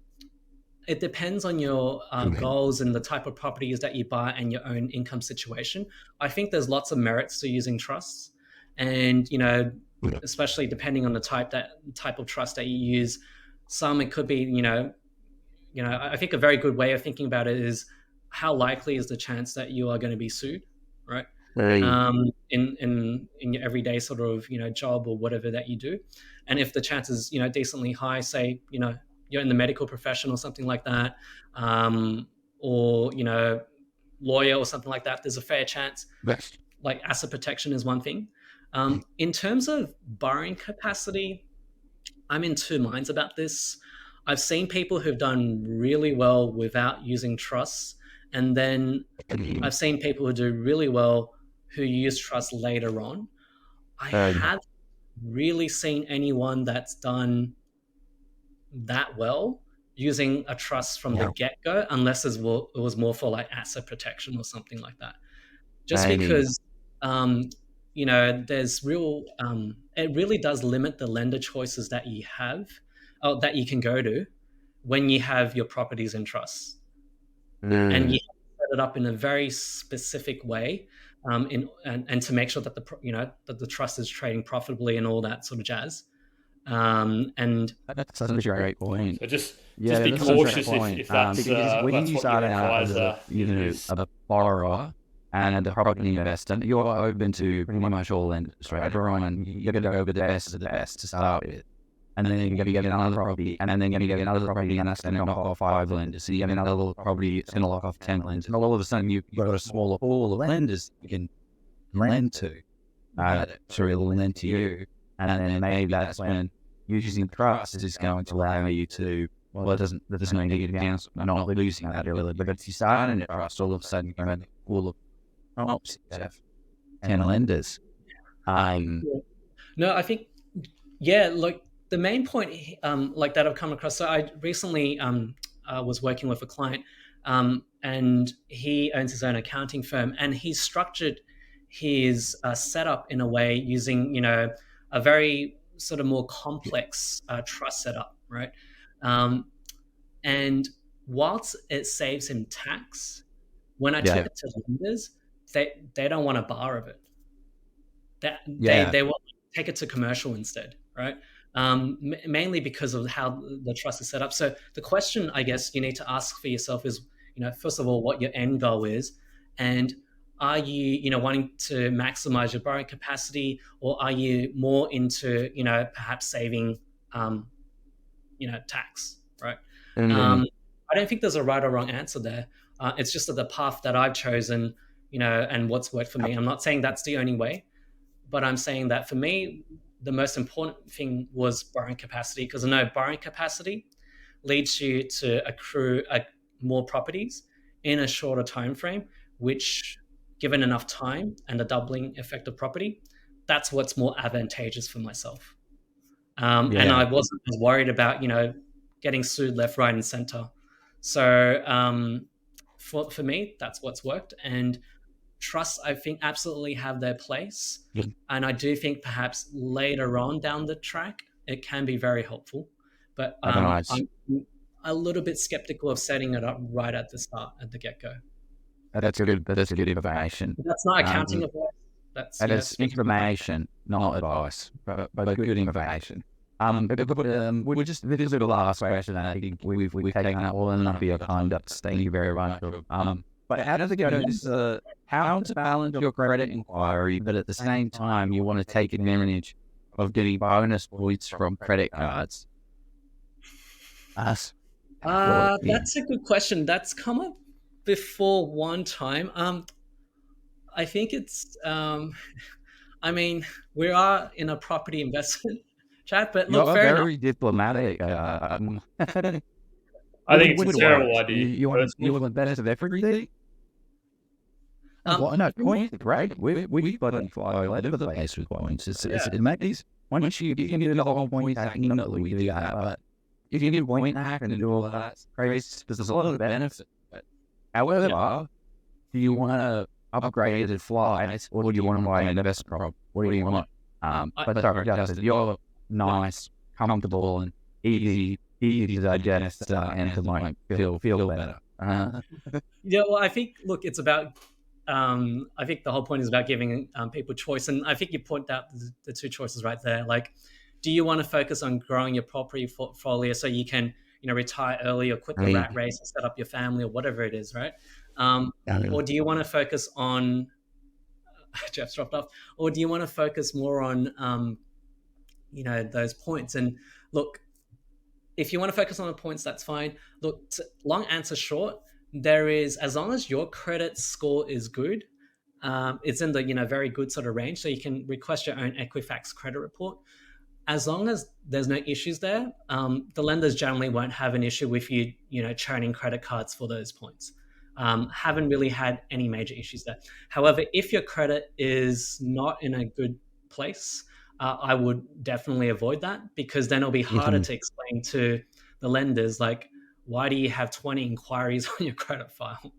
it depends on your goals and the type of properties that you buy and your own income situation. I think there's lots of merits to using trusts, and especially depending on the type of trust that you use. Some it could be, I think a very good way of thinking about it is how likely is the chance that you are going to be sued, right? Hey, In your everyday sort of job or whatever that you do, and if the chance is decently high, say you're in the medical profession or something like that, or lawyer or something like that, there's a fair chance. best. Like asset protection is one thing. In terms of borrowing capacity, I'm in two minds about this. I've seen people who've done really well without using trusts, and then I've seen people who do really well who use trust later on. I haven't really seen anyone that's done that well using a trust from the Yeah. get-go, unless it was more for like asset protection or something like that. Just Maybe. because there's it really does limit the lender choices that you have, that you can go to when you have your properties in trust. And you have to set it up in a very specific way, and to make sure that the trust is trading profitably and all that sort of jazz. And That's such a great point. So just be that's such a cautious great point. if that's Because when that's you what start your out as advisor a borrower and a property investor, you're open to pretty much all lenders, right? Everyone, you're going to go with the best of the best to start with. And then you're going to get another property, and then you're going to get another property, and that's going to knock off 5 lenders. So you get another little property, it's going to knock off 10 lenders. And all of a sudden, you've got a smaller pool of lenders you can lend to, lend to you. And then maybe that's when using trust is going to allow you to, there's no negative downside, not losing that ability. But if you start in a trust, all of a sudden you're in a pool of 10 lenders. No, I think, like the main point, like that I've come across. So I recently was working with a client, and he owns his own accounting firm, and he's structured his setup in a way using, a very sort of more complex trust setup, right? And whilst it saves him tax, when I took it to lenders, they don't want a bar of it. They want to take it to commercial instead, right? Mainly because of how the trust is set up. So the question, I guess, you need to ask for yourself is, first of all, what your end goal is, and are you, wanting to maximize your borrowing capacity, or are you more into, perhaps saving, tax, right? I don't think there's a right or wrong answer there. It's just that the path that I've chosen, and what's worked for me. I'm not saying that's the only way, but I'm saying that for me, the most important thing was borrowing capacity, because I know borrowing capacity leads you to accrue more properties in a shorter time frame, which, given enough time and the doubling effect of property, that's what's more advantageous for myself. And I wasn't as worried about, getting sued left, right, and center. So for me, that's what's worked. And trusts, I think, absolutely have their place. And I do think perhaps later on down the track, it can be very helpful. But I'm a little bit skeptical of setting it up right at the start, at the get-go. That's good information. That's not accounting advice. That's information, not advice, but good information. We just, this is the last question. I think we've taken out all enough of your time. Thank you very much. But how does it go? How to balance your credit inquiry, but at the same time, you want to take advantage of getting bonus points from credit cards? That's a good question. That's come up before one time. I think it's, I mean, we are in a property investment chat, but look, you're fair very enough. Diplomatic. I think it's a terrible idea. You want the best of everything? No, points, right? We've got to fly all over the place with points. It makes, once you can get a whole point hacking, you know that we do that, but if you get point hack and do all that, crazy, there's a lot of benefits. However, do you want to upgrade it flight, or do you want to buy an investment prop? What do you want? But sorry, Justin, you're nice, comfortable, and easy to digest and to like feel better. Yeah, well, I think, look, it's about, I think the whole point is about giving people choice. And I think you point out the two choices right there. Like, do you want to focus on growing your property portfolio so you can, retire early or quit the rat race and set up your family or whatever it is, right? Or do you want to focus on, Jeff's dropped off, or do you want to focus more on, those points? And look, if you want to focus on the points, that's fine. Look, long answer short, there is, as long as your credit score is good, it's in the very good sort of range, so you can request your own Equifax credit report. As long as there's no issues there, the lenders generally won't have an issue with you, churning credit cards for those points. Haven't really had any major issues there. However, if your credit is not in a good place, I would definitely avoid that, because then it'll be harder to explain to the lenders, like, why do you have 20 inquiries on your credit file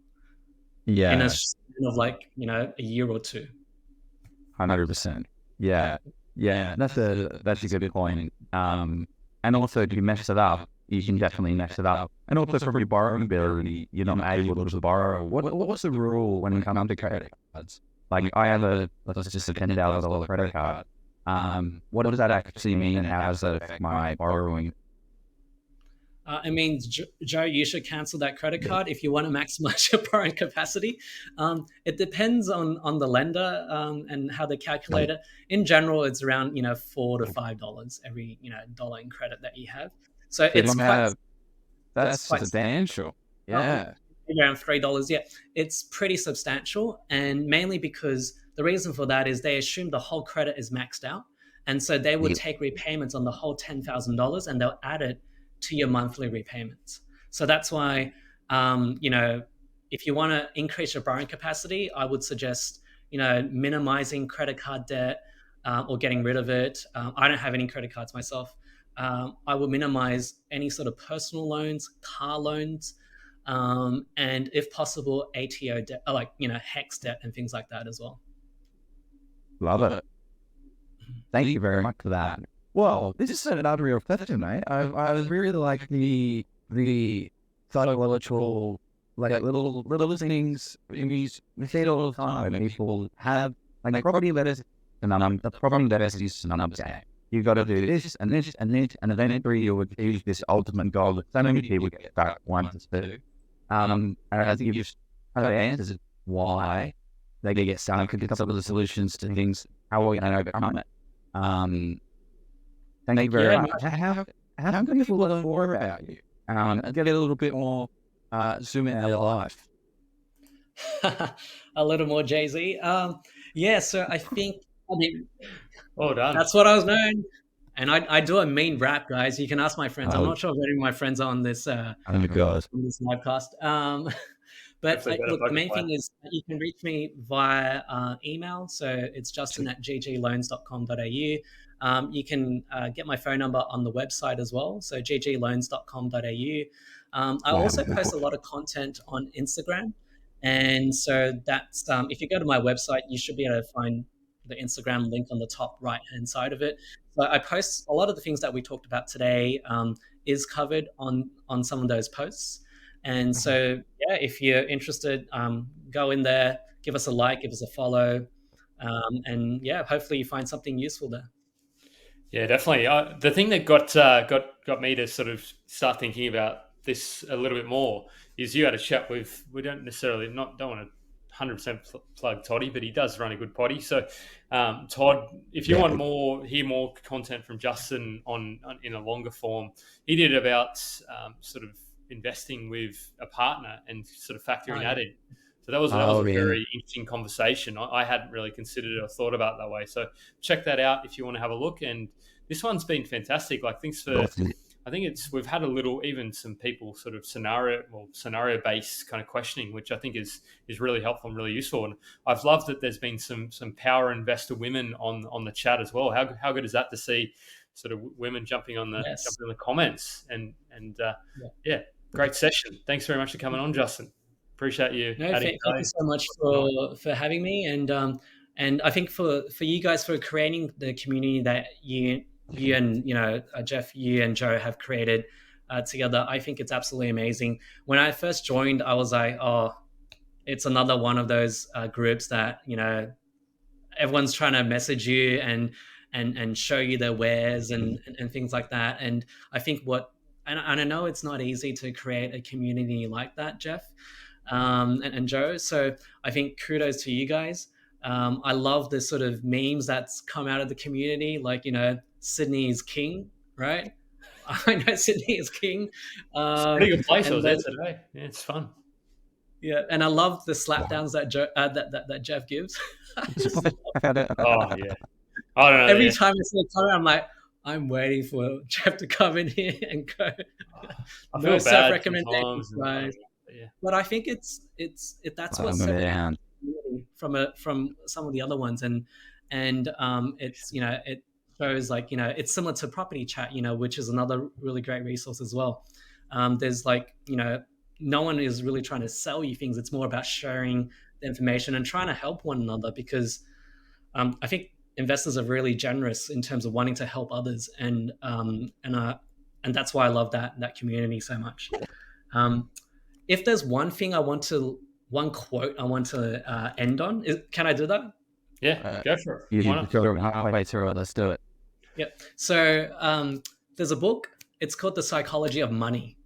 in a span of like, a year or two? 100%. Yeah. That's a good point. And also, if you mess it up, you can definitely mess it up. And also, from your borrowing ability, you're not able to borrow. What's the rule when it comes to credit cards? Like, I have let's just a $10,000 credit card. What does that actually mean, and how does that affect my borrowing? It means, Joe, you should cancel that credit card if you want to maximize your borrowing capacity. It depends on the lender and how they calculate it. In general, it's around $4 to $5 every dollar in credit that you have. So it's that's substantial. Yeah, around $3. Yeah, it's pretty substantial, and mainly because the reason for that is they assume the whole credit is maxed out, and so they would take repayments on the whole $10,000 and they'll add it to your monthly repayments. So that's why, if you want to increase your borrowing capacity, I would suggest, minimizing credit card debt or getting rid of it. I don't have any credit cards myself. I would minimize any sort of personal loans, car loans, and if possible, ATO debt, like, HEX debt and things like that as well. Love it. Thank you very much for that. Well, this is another real question, mate. I really like the psychological, like, little things. We say it all the time. People have like property letters, and the problem letters is an upset. You've got to do this and this and this, and eventually you would achieve this ultimate goal that so many people get stuck once to. And I think you've answers why they get stuck, and some of the solutions to things, how we can overcome it. Thank you very much. How can people learn more about you and get a little bit more zoom in our life? A little more Jay-Z. So I think, well done. That's what I was known. And I do a mean rap, guys. You can ask my friends. I'm not sure if any of my friends are on this on this livecast. But look, the main thing is that you can reach me via email. So it's justin@ggloans.com.au. You can get my phone number on the website as well. So ggloans.com.au. I also post a lot of content on Instagram. And so that's, if you go to my website, you should be able to find the Instagram link on the top right-hand side of it. So I post a lot of the things that we talked about today is covered on some of those posts. And so, if you're interested, go in there, give us a like, give us a follow, and hopefully you find something useful there. Yeah, definitely. The thing that got me to sort of start thinking about this a little bit more is you had a chat with. We don't want to 100% plug Toddy, but he does run a good potty. So, Todd, if you want hear more content from Justin on in a longer form, he did about sort of investing with a partner and sort of factoring that in. So that was a very interesting conversation. I hadn't really considered it or thought about it that way. So check that out if you want to have a look. And this one's been fantastic. Like, thanks for. I think we've had a little, even some people sort of scenario based kind of questioning, which I think is really helpful and really useful. And I've loved that there's been some power investor women on the chat as well. How good is that to see sort of women jumping on the comments and great session. Thanks very much for coming on, Justin. Appreciate you No, adding thank you value. so much for having me, and I think for you guys for creating the community that you and Jeff, you and Joe have created together. I think it's absolutely amazing. When I first joined, I was like, oh, it's another one of those groups that everyone's trying to message you and show you their wares and things like that. And I think and I know it's not easy to create a community like that, Jeff, and Joe. So I think kudos to you guys. I love the sort of memes that's come out of the community, like Sydney is king, right? I know Sydney is king. It's a pretty good place. I was And there today. Yeah, it's fun. yeah, and I love the slapdowns that that Jeff gives. Oh yeah. I don't know. Every Yeah. time I see a comment, I'm like, I'm waiting for Jeff to come in here and go. I No feel bad self-recommendations, sometimes. guys. Yeah. But I think that's what separates from some of the other ones, and it's it shows like it's similar to property chat, which is another really great resource as well. There's like no one is really trying to sell you things. It's more about sharing the information and trying to help one another, because I think investors are really generous in terms of wanting to help others, and that's why I love that community so much. If there's one quote I want to end on, can I do that? Yeah, go for it. You Why not? go halfway through it. Let's do it. Yep. So there's a book. It's called The Psychology of Money.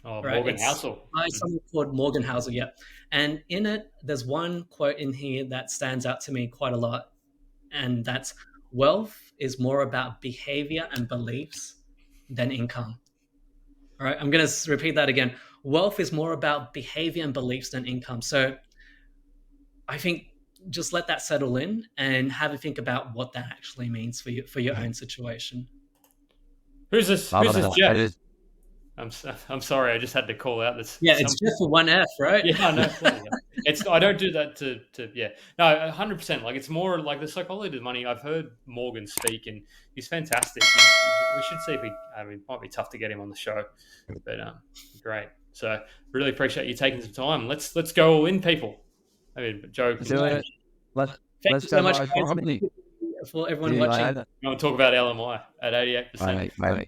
Oh, Right? Morgan It's Housel. by someone called Morgan Housel. Yeah. And in it, there's one quote in here that stands out to me quite a lot, and that's wealth is more about behavior and beliefs than income. All right, I'm going to repeat that again. Wealth is more about behavior and beliefs than income. So I think just let that settle in and have a think about what that actually means for your own situation. Who's this? Who's this Jeff? Is, I'm sorry. I just had to call out this. Yeah, it's Jeff with one F, right? Yeah, I know. I don't do that to yeah. No, 100%. Like it's more like the psychology of money. I've heard Morgan speak, and he's fantastic. We should see if it might be tough to get him on the show, but great. So really appreciate you taking some time. Let's go all in, people. I mean, Joe. do it. Thank Let's you so much, go guys, for everyone watching. I want to talk about LMI at 88%. Bye.